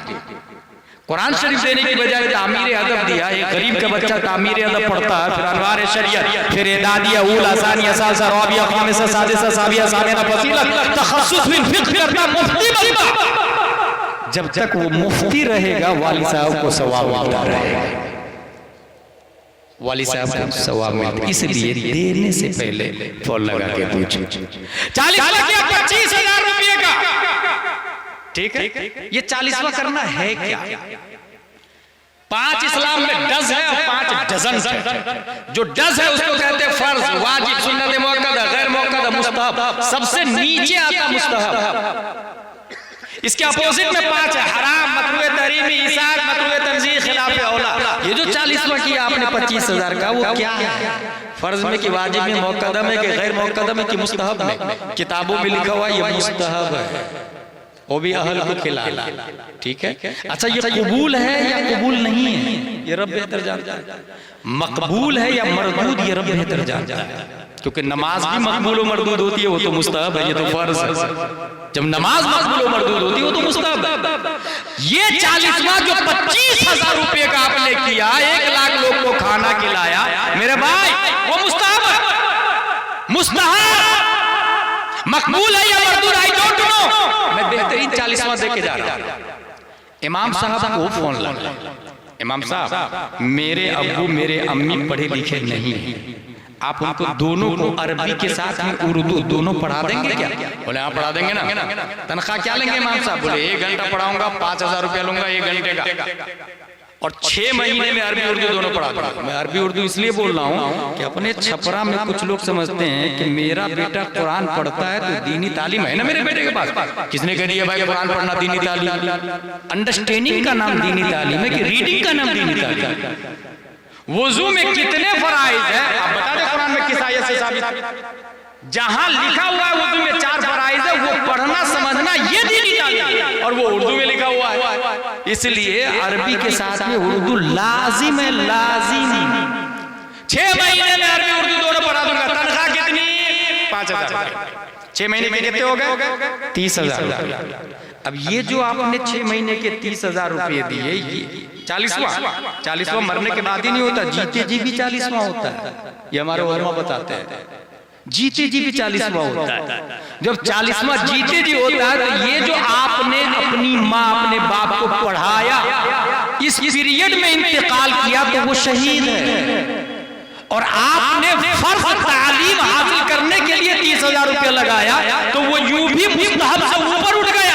कुरान शरीफ देने की बजाय तामीर अदब दिया। एक गरीब का बच्चा तामीर अदब पढ़ता है, फिर अनवार शरीयत, फिर एदादिया, ऊला, सानिया, सालसा, राबिया, खामिसा, सादिसा, साबिया, सामिना, फसीला, तखस्सुस फिल फिक्र करता मुफ्ती बनता। जब तक वो मुफ्ती रहेगा, वाली साहब को सवाब मिलता रहेगा। वाली साहब को सवाब मिलता, इसलिए देने से पहले फॉल लगा के पूछो। 40 या 25,000 रुपये का, ठीक है? ये 40वां करना है क्या? 5 इस्लाम में डज है और 5 डजन है। जो डज है उसको कहते हैं फर्ज, वाजिब, सुन्नत, मुअक्कदा, गैर मुअक्कदा, मुस्तहब। सबसे नीचे आता मुस्तहब। इसके अपोजिट में 5 है, हराम, मकरूह, तहरीमी, इसाक, मकरूह, तंजीह, खिलाफ औला। ये जो 40वां किया आपने 25,000 का, वो क्या है? फर्ज में कि वाजिब में, मुअक्कदा में कि गैर मुअक्कदा में कि मुस्तहब में? किताबों में लिखा हुआ ये मुस्तहब है, वो भी अहल को खिलाना। ठीक है। अच्छा, ये कबूल है या कबूल नहीं है, ये रब बेहतर जानता है। मकबूल है या मरदूद, ये रब बेहतर जानता है। क्योंकि नमाज भी मकबूल और मरदूद होती है, वो तो मुस्तहब है, ये तो फर्ज है। जब नमाज मकबूल और मरदूद होती है, वो तो मुस्तहब है। ये 40वां जो 25,000 रुपये का आपने किया, 1 लाख लोग को खाना खिलाया, मेरे भाई, वो मुस्तहब है। मुस्तहब मकबूल है या मरदूद, आई डोंट नो। मैं बेहतरीन 40वां दे के जा रहा हूं। इमाम साहब को फोन लगा, इमाम साहब मेरे अब्बू मेरे अम्मी पढ़े लिखे नहीं, आप उनको दोनों को अरबी के साथ में उर्दू दोनों पढ़ा देंगे क्या? बोले हाँ पढ़ा देंगे ना। तनख्वाह क्या लेंगे इमाम साहब? बोले 1 घंटा पढ़ाऊंगा, 5,000 रुपया लूंगा 1 घंटे का, और 6 महीने में अरबी उर्दू दोनों पढ़ा दूंगा। मैं अरबी उर्दू इसलिए बोल रहा हूँ कि अपने छपरा में कुछ लोग समझते हैं कि मेरा बेटा कुरान पढ़ता है तो दीनी तालीम है ना मेरे बेटे के पास। किसने कह दिया भाई कुरान पढ़ना दीनी तालीम? अंडरस्टैंडिंग का नाम दीनी तालीम है कि रीडिंग का नाम दीनी तालीम? वुजू में कितने फराइज है आप बता दें कुरान में किस आयत से साबित? जहां लिखा हुआ है वुजू में 4 फराइज है, वो पढ़ना समझना ये दीनी तालीम, और वो उर्दू में लिखा हुआ है। इसलिए अरबी के साथ में उर्दू लाजिम है, लाजिम। 6 महीने में अरबी उर्दू दोनों पढ़ा दूंगा। तनख्वाह कितनी? 5,000। 6 महीने के कितने हो गए? 30,000। अब ये जो आपने 6 महीने के 30,000 रुपये दिए, ये 40वां मरने के बाद ही नहीं होता, जीते जी भी 40वां होता है। ये हमारे उलमा बताते हैं। जीते जी भी 40वां होता है। जब 40वां जीते जी होता है तो ये जो आपने अपनी माँ अपने बाप को पढ़ाया, इस पीरियड में इंतकाल किया तो वो शहीद है। और आपने फर्ज तालीम हासिल करने के लिए 30,000 रुपया लगाया तो वो यूं भी मुस्तहब से ऊपर उठ गया,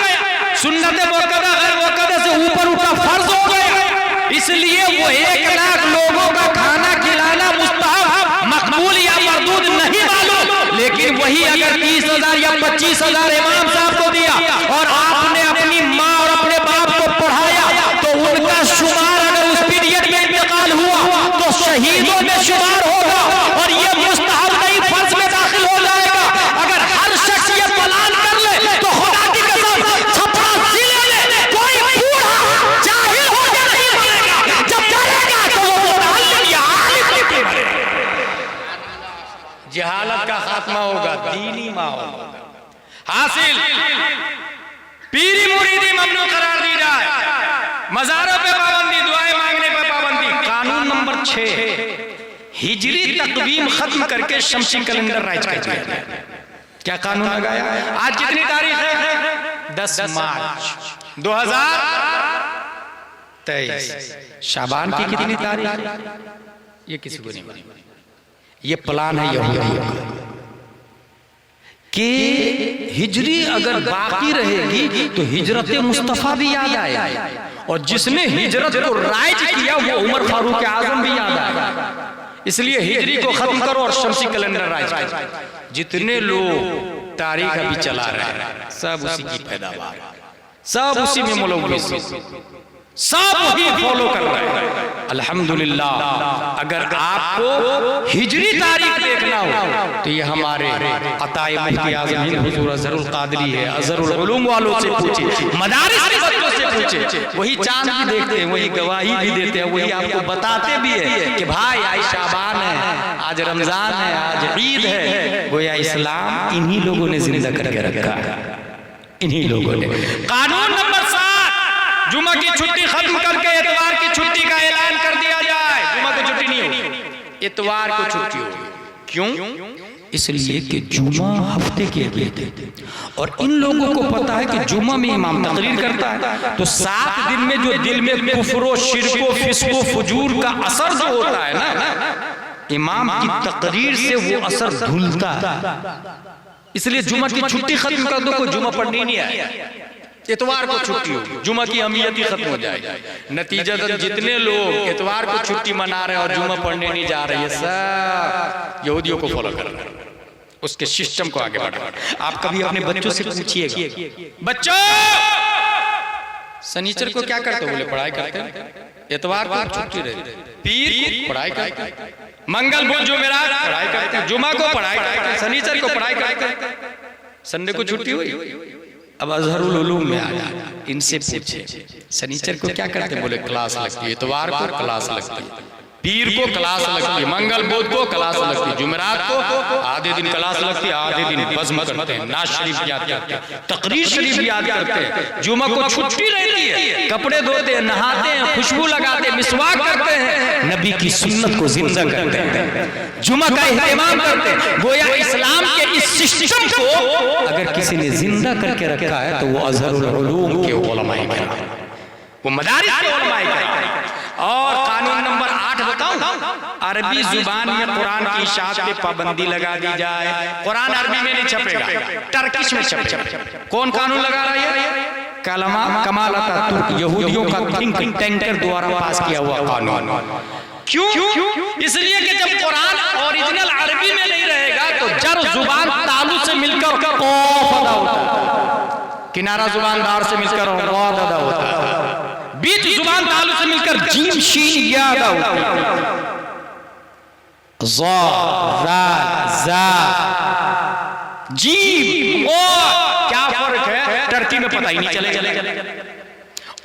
सुन्नत मुअक्कदा गैर मुअक्कदा से ऊपर उठा फर्ज हो गया। इसलिए वो 1 लाख लोगों का खाना खिलाना मुस्तहब मकबूल या मरदूद नहीं मालूम, लेकिन वही अगर 30,000 या 25,000 इमाम साहब को दिया और आपने अपनी माँ और अपने बाप को पढ़ाया तो उनका शुमार अगर उस पीरियड में इंतकाल हुआ तो शहीदों में शुमार होगा और ये मुस्तहब नहीं फर्ज में दाखिल हो जाएगा। अगर हर शख्स ये प्लान कर ले तो खुदा की कसम छपरा जिले में कोई बूढ़ा जाहिल हो के नहीं मरेगा, जब डरेगा तो वो मुतअल्लिम या आलिम होके मरेगा। जहालत का खात्मा होगा, दीनी माहौल हासिल, पीरी मुरीदी ममनू करार दी जाए, मज़ारों पे पाबंदी, दुआएं मांगने पे पाबंदी। कानून नंबर 6, हिजरी तकवीम खत्म करके शमसी कैलेंडर राइज कर दिया। क्या कानून लगाया? आज कितनी तारीख है? 10 मार्च 2023। शाबान की कितनी तारीख है? ये किसी को नहीं मालूम। ये प्लान है यहूदियों का कि हिजरी अगर बाकी रहेगी तो हिजरत मुस्तफा भी याद आए, और जिसने हिजरत को राइज किया वो उमर फारूक आजम भी याद आए। इसलिए हिजरी को खत्म करो और शमसी कैलेंडर राइज करो। जितने लोग तारीख अभी चला रहे हैं सब उसी की पैदावार, सब उसी में मुलव्वस, सब वही फॉलो कर रहे हैं। अल्हम्दुलिल्लाह। अगर आपको हिजरी तारीख देखना हो तो ये हमारे अताए मुफ्ती आज़म हिंद हुजूर अज़हरुल कादरी है, अज़हरुल उलूम वालों से पूछे, मदारिस के बच्चों से पूछे, वही चांद भी देखते हैं, वही गवाही भी देते हैं, वही आपको बताते भी है कि भाई आज शाबान है, आज रमजान है, आज ईद है। गोया इस्लाम इन्हीं लोगों ने जिंदा करके रखा, इन्हीं लोगों ने। कानून नंबर 7, जुमा की छुट्टी खत्म करके इतवार की छुट्टी का ऐलान कर दिया जाए। जुमा को छुट्टी नहीं होगी, इतवार को छुट्टी होगी। क्यों? इसलिए कि जुमा हफ्ते के लिए थे और इन लोगों को पता है कि जुमा में इमाम तकरीर करता है तो 7 दिन में जो दिल में कुफ्र, शिर्क, फिस्क, फुजूर का असर जो होता है ना, इमाम की तकरीर से वो असर धुलता है। इसलिए जुमा की छुट्टी खत्म कर दो, कोई जुमा पढ़नी नहीं आए, इतवार को छुट्टी होगी, जुमा की अहमियत ही खत्म हो जाएगी। नतीजतन जितने लोग इतवार को छुट्टी मना रहे हैं और जुमा पढ़ने नहीं जा रहे हैं, सब यहूदियों को फॉलो कर रहे हैं, उसके सिस्टम को आगे बढ़ा। आप कभी अपने बच्चों से पूछिएगा, बच्चों शनिचर को क्या करते हो? बोले पढ़ाई करते हैं, इतवार को छुट्टी रहती, पीर को पढ़ाई करते हैं, मंगल बुध जुमेरात पढ़ाई करते हैं, जुमा को पढ़ाई करते हैं, शनिचर को पढ़ाई करते हैं, संडे को छुट्टी हुई। अब अज़हरुल उलूम में आया, इनसे पूछे शनिचर को क्या करते हैं? बोले क्लास लगती है, इतवार को क्लास लगती है, पीर को क्लास लगती है, मंगल बुध को क्लास लगती है, जुमेरात को आधे दिन क्लास लगती है, आधे दिन बज़्म करते हैं, नाज शरीफ याद करते हैं, तकरीर शरीफ याद करते हैं। जुमा को छुट्टी रहती है, कपड़े धोते हैं, नहाते हैं, खुशबू लगाते हैं, मिसवाक करते हैं, नबी की सुन्नत को जिंदा करते हैं, जुमा का इहतिमाम करते हैं। गोया इस्लाम के इस सिस्टम को अगर किसी ने जिंदा करके रखा है तो वो अज़हरुल उलूम के उलमाए किराम, वो मदारिस के उलमाए किराम। और कानून नंबर 8 बताऊं, अरबी जुबान में कुरान की इशाअत पे पाबंदी लगा दी जाए। कुरान अरबी में नहीं छपेगा, टर्किश में छपेगा। कौन कानून लगा रहा है? कमाल अतातुर्क, यहूदियों का थिंक टैंकर द्वारा पास किया हुआ कानून। क्यों? इसलिए कि जब कुरान ओरिजिनल अरबी में नहीं रहेगा तो जर जुबान तालु से मिलकर कौफ अदा होता है, किनारा जुबान दार से मिलकर वाद अदा होता है, बीच जुबान तालु से मिलकर जीम शीन या अदा होता है, ज़ा रा ज़ा जीम ओ क्या फर्क है? टर्की में पता ही नहीं चलेगा।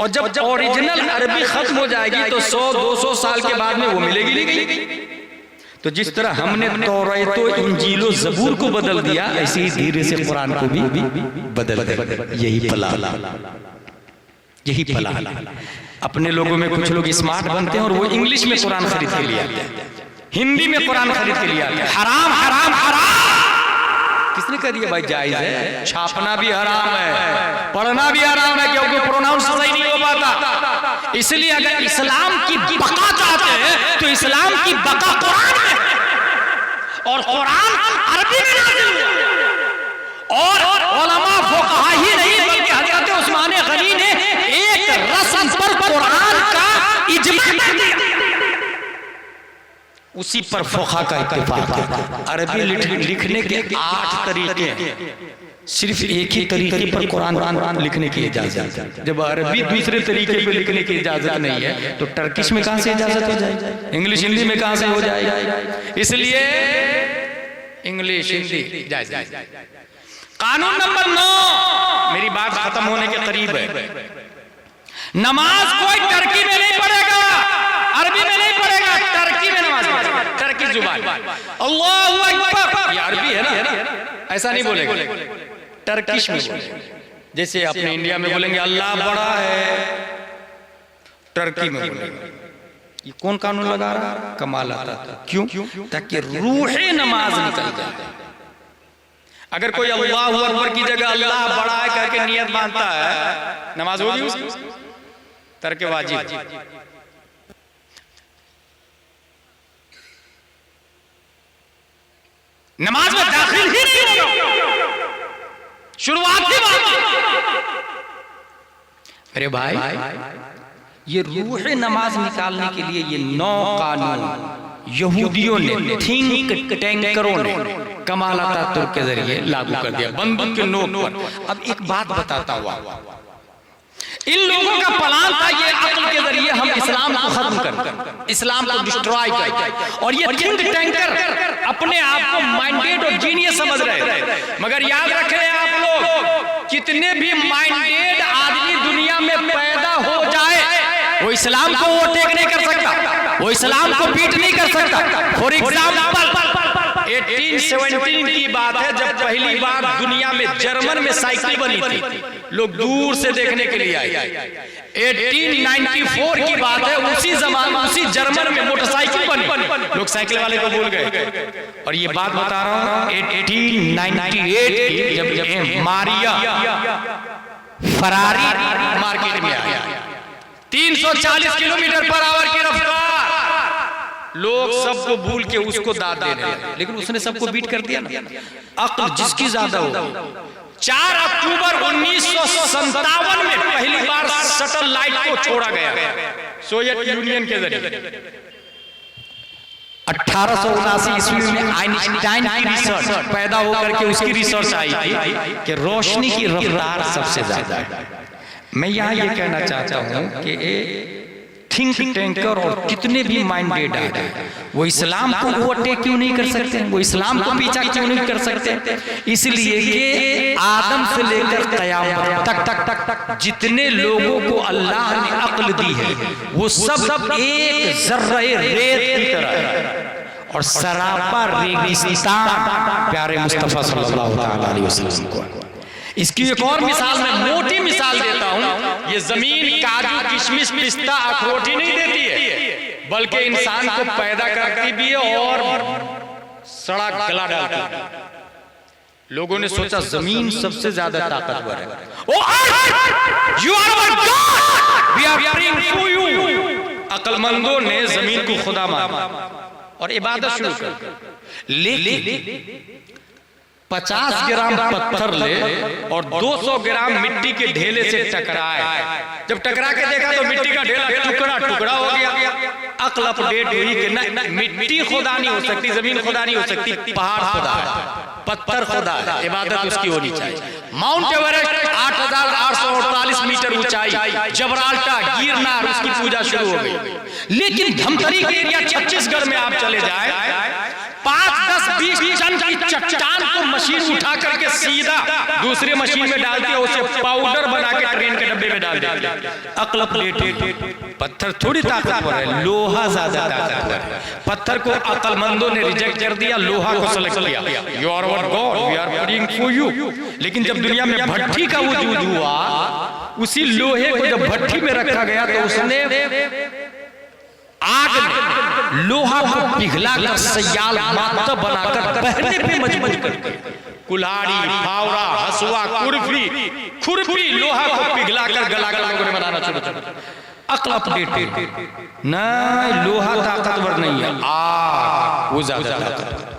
और जब ओरिजिनल अरबी खत्म हो जाएगी तो 100-200 साल के बाद में वो मिलेगी नहीं। तो जिस तरह हमने तौरात, इंजील, ज़बूर को बदल दिया, ऐसे ही धीरे से कुरान को भी बदल दे। यही प्लान। अपने लोगों में कुछ लोग स्मार्ट बनते हैं और वो इंग्लिश में कुरान खरीद के लिए आते हैं, हिंदी में कुरान खरीद के लिए आते हैं। हराम हराम हराम, किसने कह दिया भाई जायज है? छापना भी हराम है, पढ़ना भी हराम है, क्योंकि प्रोनाउंस सही नहीं हो पाता। इसलिए अगर इस्लाम की बका चाहते हैं तो इस्लाम की बका कुरान में, और कुरान अरबी में नाज़िल हुआ। और उलमा फुक़हा ही नहीं बल्कि हज़रत उस्मान गनी ने एक रस्म पर कुरान का इज्मा कर दिया, उसी पर फुक़हा का इत्तिफ़ाक़ है। अरबी लिखने के 8 तरीके हैं, सिर्फ एक ही तरीके पर कुरान लिखने की इजाजत है। जब अरबी दूसरे तरीके पे लिखने की इजाजत नहीं है तो टर्किश में कहां से इजाजत हो जाएगी? इंग्लिश हिंदी में कहां से हो जाएगी? इसलिए इंग्लिश हिंदी जायज। कानून नंबर 9, मेरी बात खत्म होने के करीब है। नमाज कोई टर्की में नहीं पढ़ेगा, अरबी में नहीं पढ़ेगा, टर्की में नमाज पढ़ेगा, टर्की जुबान। अल्लाहु अकबर, ये अरबी है ना, ऐसा नहीं बोलेगा, टर्किश में बोलेगा। जैसे अपने इंडिया में बोलेंगे अल्लाह बड़ा है, टर्की में बोलेंगे। ये कौन कानून लगा रहा? कमाल आता था। क्यों? ताकि रूहे नमाज निकल जाए। अगर कोई अल्लाहु अकबर की जगह अल्लाह बड़ा है करके नियत मानता है, नमाज होगी उसकी? तर्क वाजिब। नमाज में दाखिल ही नहीं होगा, शुरुआती बात। मेरे भाई, ये रूह नमाज निकालने के लिए ये 9 कानून यहूदियों ने, थिंक टैंकरों ने कमाल अतातुर्क के जरिए लागू कर दिया, बंदूक के नोक पर। अब एक बात बताता हुआ, इन लोगों का प्लान था ये अक्ल के जरिए हम इस्लाम को खत्म कर, इस्लाम को डिस्ट्रॉय कर। और ये थिंक टैंकर अपने आप को माइंडेड और जीनियस समझ रहे। मगर याद रखें आप लोग, कितने भी माइंडेड आदमी दुनिया में पैदा हो जाए, वो इस्लाम को ओवरटेक नहीं कर सकता, वो इस्लाम को बीट नहीं कर सकता। फॉर एग्जाम्पल 1817 की बात है, जब पहली बार दुनिया में जर्मन में साइकिल बनी थी, लोग दूर से देखने के लिए आए। 1894 की बात है, उसी जमाने उसी जर्मन में मोटरसाइकिल बनी, लोग साइकिल वाले को भूल गए। और ये बात बता रहा हूं 1898 की, जब मारिया फरारी मार्केट में आया, 340 किलोमीटर पर आवर की रफ्तार, लोग सबको भूल के उसको दाद देने लगे, लेकिन उसने सबको बीट कर दिया ना। अक्ल जिसकी ज्यादा हो। 4 अक्टूबर 1957 में पहली बार सैटेलाइट को छोड़ा गया सोवियत यूनियन के जरिए। 1879 ईस्वी में आइंस्टाइन की रिसर्च पैदा होकर के उसकी रिसर्च आई थी कि रोशनी की रफ्तार सबसे ज्यादा है। मैं यहाँ ये कहना चाहता हूँ कि थिंक टैंकर और कितने भी माइंडेड है, वो इस्लाम को ओवरटेक क्यों नहीं कर सकते? वो इस्लाम को पीछा क्यों नहीं कर सकते? इसलिए कि आदम से लेकर क़यामत तक जितने लोगों को अल्लाह ने अक्ल दी है, वो सब एक ज़र्रे रेत की तरह है और सरापा रेगिस्तान प्यारे मुस्तफ़ा सल्लल्लाहु अलैहि वसल्लम को। इसकी एक और मिसाल, मैं मोटी मिसाल देता हूं। ये जमीन काजू किशमिश पिस्ता अखरोट ही नहीं देती है, बल्कि इंसान को पैदा करती भी है और सड़ा गला डालती है। लोगों ने सोचा जमीन सबसे ज्यादा ताकतवर है। You are our God, we are praying for you। अक्लमंदों ने जमीन को खुदा माना और इबादत शुरू कर। लेकिन 50 ग्राम पत्थर ले और 200 ग्राम मिट्टी के ढेले से टकराए। जब टकरा के देखा तो मिट्टी का ढेला टुकड़ा टुकड़ा हो गया। अक्ल अपडेट हुई कि नहीं, मिट्टी खुदा नहीं हो सकती, जमीन खुदा नहीं हो सकती, पहाड़ खुदा है, पत्थर खुदा है, इबादत उसकी होनी चाहिए। माउंट एवरेस्ट 8848 मीटर ऊंचाई, जबराल्टा गिरनार, उसकी पूजा शुरू हो गई। लेकिन धमतरी के एरिया छत्तीसगढ़ में आप चले जाए, 5, 10, 20 टन की चट्टान को मशीन उठा करके सीधा दूसरे मशीन में डालती है, उसे पाउडर बना के ट्रेन के डब्बे में डाल देती है। अक्ल प्लेट, पत्थर थोड़ी ताकतवर है, लोहा ज्यादा ताकतवर है। पत्थर को अक्लमंदों ने रिजेक्ट कर दिया, लोहा को सेलेक्ट किया। You are our god, we are praying for you. लेकिन जब दुनिया में भट्ठी का वजूद हुआ, उसी लोहे को जब भट्ठी में रखा गया तो उसने आग में लोहा को पिघलाकर सयाल माता बनाकर पहने पे मजबूत करके कुल्हाड़ी, फावड़ा, हसुआ, खुरपी लोहा को पिघलाकर गलाकर लोगों ने बनाना शुरू किया। अक्ल अपडेटेड नहीं, लोहा ताकतवर नहीं है, आग वो ज्यादा ताकतवर।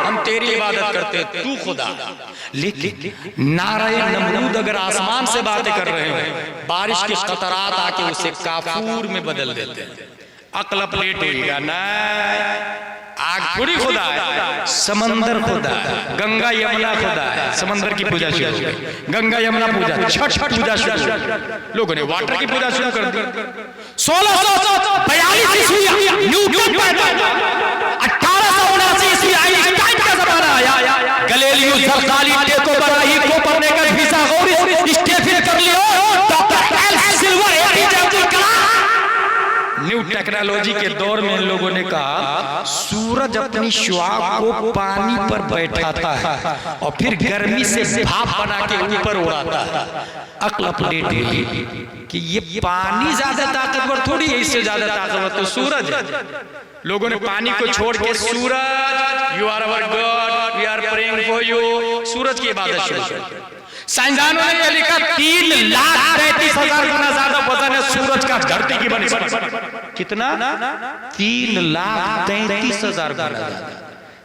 हम तेरी इबादत करते हैं, तू खुदा। लेकिन नारे नमरूद अगर आसमान से बातें कर रहे हैं, बारिश के कतरात आके उसे काफूर में बदल देते हैं। अक्ल प्लेट होगा ना, आग थोड़ी खुदा है, समंदर खुदा है, गंगा यमुना खुदा है। समंदर की पूजा शुरू हो गई, गंगा यमुना पूजा, छठ पूजा शुरू हो गई, लोगों ने वाटर की पूजा शुरू कर दी। 1642 ईस्वी न्यूटन पैदा हुआ, 1879 ईस्वी आइंस्टाइन का जमाना आया, गैलीलियो जरदारी टेको Barahi Copernicus Pythagoras Stephen Galileo, doctor L silver APJ Abdul Kalam. New technology के दौर में इन लोगों ने कहा सूरज अपनी शुआ को पानी पर बैठाता है और फिर गर्मी से भाप बना के ऊपर उड़ाता है। अक्ल अपडेट हुई कि ये पानी ज्यादा ताकतवर थोड़ी है, इससे ज्यादा ताकतवर तो सूरज है। लोगों ने पानी को छोड़ के सूरज, you are our God, we are praying for you, सूरज की इबादत शुरू कर। साइंसदानों ने यह लिखा 3,33,000 गुना ज्यादा वजन है सूरज का धरती की बनिस्बत। कितना? 3,33,000 गुना ज्यादा।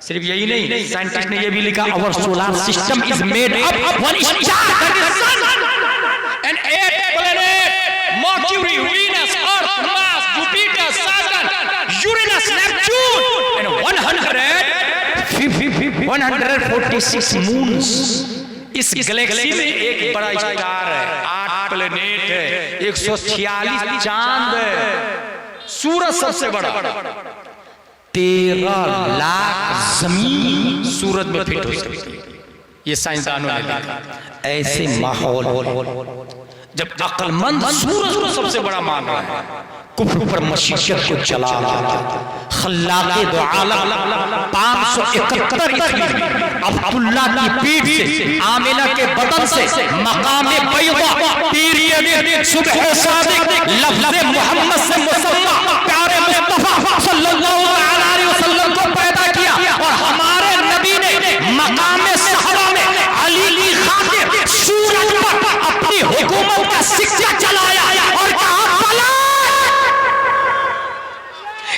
सिर्फ यही नहीं, साइंटिस्ट ने यह भी लिखा our solar system is made up one star that is sun and 8 planet Mercury, Venus, Earth, Mars, Jupiter, Saturn, Uranus, Neptune and 146 moons. इस गैलेक्सी में एक बड़ा स्टार है, 8 प्लैनेट है, 146 चांद है, सूरज सबसे बड़ा, 13 लाख जमीन सूरज में फिट हो सकती है। ये साइंसदानों ने लिखा। ऐसे माहौल जब अक्लमंद सूरज को सबसे बड़ा मान रहा है, कुफ्र पर मशीशत को जला रहा है, खल्लाके दो आलम 571 ईस्वी अब्दुल्ला की पीठ से, आमिना के बदन से, मकामे बैदा पीर के दिन सुबह सादिक लफ्ज़े मोहम्मद से मुसम्मा प्यारे मुस्तफा सल्लल्लाहु अलैहि वसल्लम को पैदा किया और हमारे नबी ने मकामे सहरा में अली की खातिर सूरज पर अपनी हुकूमत का सिक्का चलाया और कहा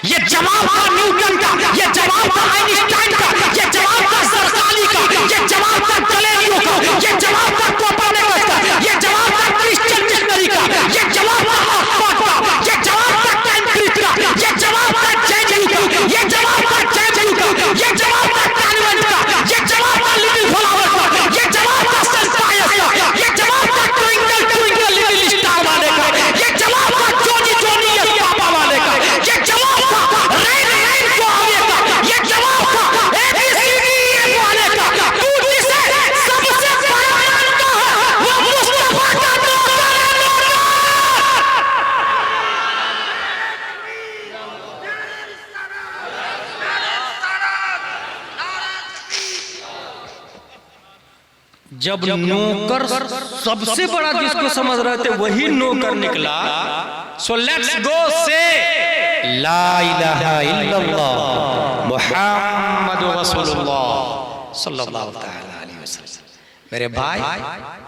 ये जवाब था न्यूटन का, ये जवाब था आइंस्टाइन का, ये जवाब था सरकाली का, ये जवाब था गैलीलियो का, ये जवाब था कोपरनिकस का, ये जवाब था क्रिश्चियन मिशनरी का, ये जवाब था ऑक्सफोर्ड का, ये जवाब था कैम्ब्रिज का, ये जवाब था जेएनयू का, ये जवाब था जेएनयू का, ये जवाब था कॉन्वेंट का, ये जवाब था लिटिल फ्लावर का, ये जवाब था सेंट पायस का, ये जवाब था ट्विंकल ट्विंकल लिटिल स्टार वाले का, ये जवाब था जोनी जोनी यस पापा वाले का, ये जवाब जब नौकर सबसे बड़ा जिसको समझ रहे थे वही नौकर निकला। सो लेट्स गो से ला इलाहा इल्लल्लाह मुहम्मदुर रसूलुल्लाह सल्लल्लाहु अलैहि वसल्लम। मेरे भाई,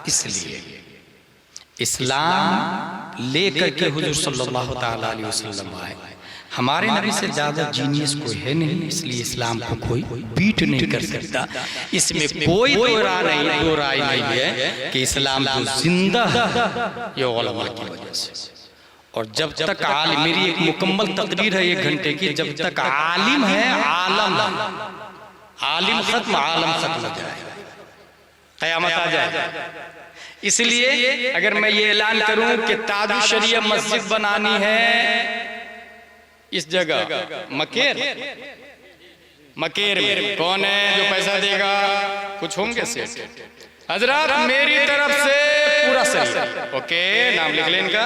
इसलिए इस्लाम लेकर के हुजूर सल्लल्लाहु अलैहि वसल्लम आए। हमारे नबी से ज्यादा जीनियस कोई है नहीं, इसलिए इस्लाम को कोई बीट नहीं कर सकता। इसमें कोई दो राय नहीं है कि इस्लाम तो जिंदा है, ये उलमा की वजह से। और जब तक आलिम, मेरी एक मुकम्मल तकरीर है 1 घंटे की, जब तक आलिम है आलम, आलिम खत्म आलम खत्म हो जाए, क़यामत आ जाए। इसलिए अगर मैं ये ऐलान करूं कि ताजु शरिया मस्जिद बनानी है इस जगह मकेर में, कौन है जो पैसा देगा? कुछ होंगे सेठ हजरत, मेरी तरफ से पूरा सही, ओके, नाम लिख लें इनका,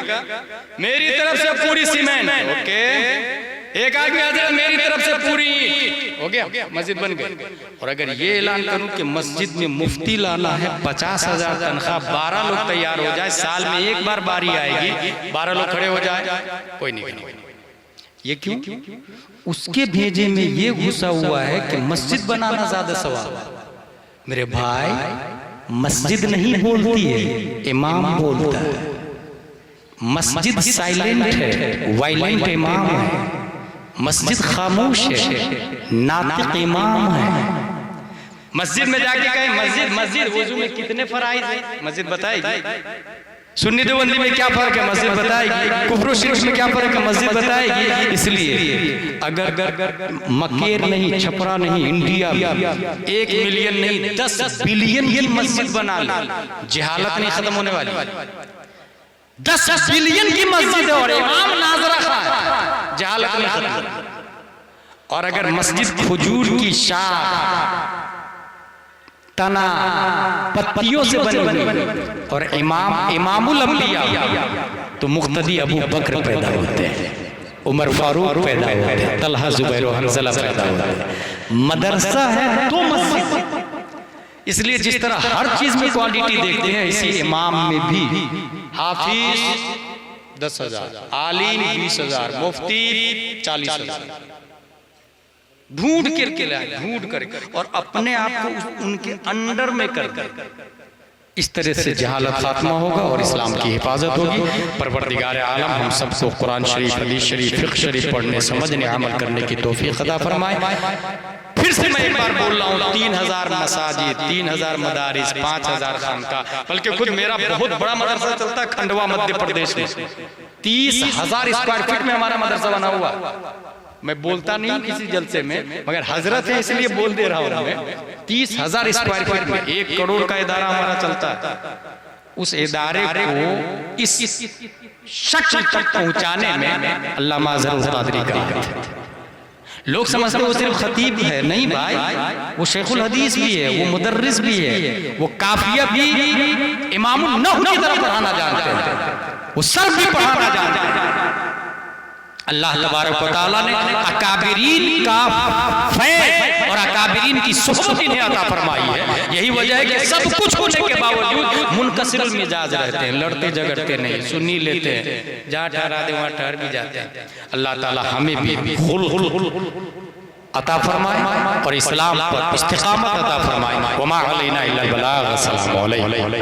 मेरी तरफ से पूरी सीमेंट, ओके, एक आदमी हजरत मेरी तरफ से पूरी हो गया, मस्जिद बन गई। और अगर ये ऐलान करूं कि मस्जिद में मुफ्ती लाना है, 50,000 तनख्वाह, 12 लोग तैयार हो जाए, साल में एक बार बारी आएगी, 12 लोग खड़े हो जाए, कोई नहीं। ये क्यों? उसके भेजे में ये घुसा हुआ है कि मस्जिद बनाना ज्यादा सवाब। मेरे भाई, मस्जिद नहीं बोलती है, इमाम बोलता है। मस्जिद साइलेंट है, वायलेंट इमाम है। मस्जिद खामोश है, नातिक इमाम है। मस्जिद में जाके कहें मस्जिद वुजू में कितने फराइज हैं, मस्जिद बताएगी। सुन्नी देवबंदी में क्या फर्क है, मस्जिद बताएगी। कुफ्र शिर्क में क्या फर्क है, मस्जिद बताएगी। इसलिए अगर मकेर नहीं, छपरा नहीं, इंडिया 1 मिलियन नहीं 10 बिलियन की मस्जिद बना ले, जहालत नहीं खत्म होने वाली। 10 बिलियन की मस्जिद है और इमाम नाजरा खां, जहालत नहीं खत्म। और अगर मस्जिद खजूर की शाख, तना, पत्तियों से बनी और इमामुल अंबिया, तो मुक्तदी अबू बकर पैदा होते हैं, उमर फारूक पैदा होते हैं, तलहा जुबैर और हंज़ला पैदा होते हैं। मदरसा है तो मस्जिद। इसलिए जिस तरह हर चीज में क्वालिटी देखते हैं, इसी इमाम में भी हाफिज 10,000, आलिम 20,000, मुफ्ती 40,000 ढूंढ करके लाए, ढूंढ कर और अपने आप को उनके अंडर में कर। इस तरह से जहालत खात्मा होगा और इस्लाम की हिफाजत होगी। परवरदिगार आलम हम सबको कुरान शरीफ, हदीस शरीफ, फिक़्ह शरीफ पढ़ने, समझने, अमल करने की तौफीक अता फरमाए। फिर से मैं एक बार बोल रहा हूँ, 3,000 मसाजिद, 3,000 मदारिस, 5,000 खानका, बल्कि खुद मेरा बहुत बड़ा मदरसा चलता है खंडवा मध्य प्रदेश में। 30,000 स्क्वायर फीट में हमारा मदरसा बना हुआ। मैं बोलता नहीं किसी जलसे में, मगर हजरत है इसलिए बोल दे रहा हूँ मैं। 30,000 स्क्वायर फीट में 1 करोड़ का इदारा हमारा चलता है। उस इदारे को इस शक्ल तक पहुंचाने में अल्लामा ज़रूर क़ादरी का लोग समझते वो सिर्फ खतीब है, नहीं भाई, वो शेखुल हदीस भी है, वो मुदर्रिस भी है, वो काफिया भी इमामुन नहव की तरह पढ़ाना जानते हैं, वो सर्फ भी पढ़ाना जानते हैं। अल्लाह तबारक व तआला ने अकाबिरीन का फैज़ और अकाबिरीन की सुहबत इन्हें अता फरमाई है। यही वजह है कि सब कुछ होने के बावजूद मुनकसिरुल मिजाज रहते हैं, लड़ते झगड़ते नहीं, सुन्नी लेते हैं, जहाँ ठहरा दे वहाँ ठहर भी जाते हैं। अल्लाह ताला हमें भी खुल अता फरमाए और इस्लाम पर इस्तिकामत अता फरमाए। वमा अलैना इल्लल बलाग। अस्सलामु अलैकुम।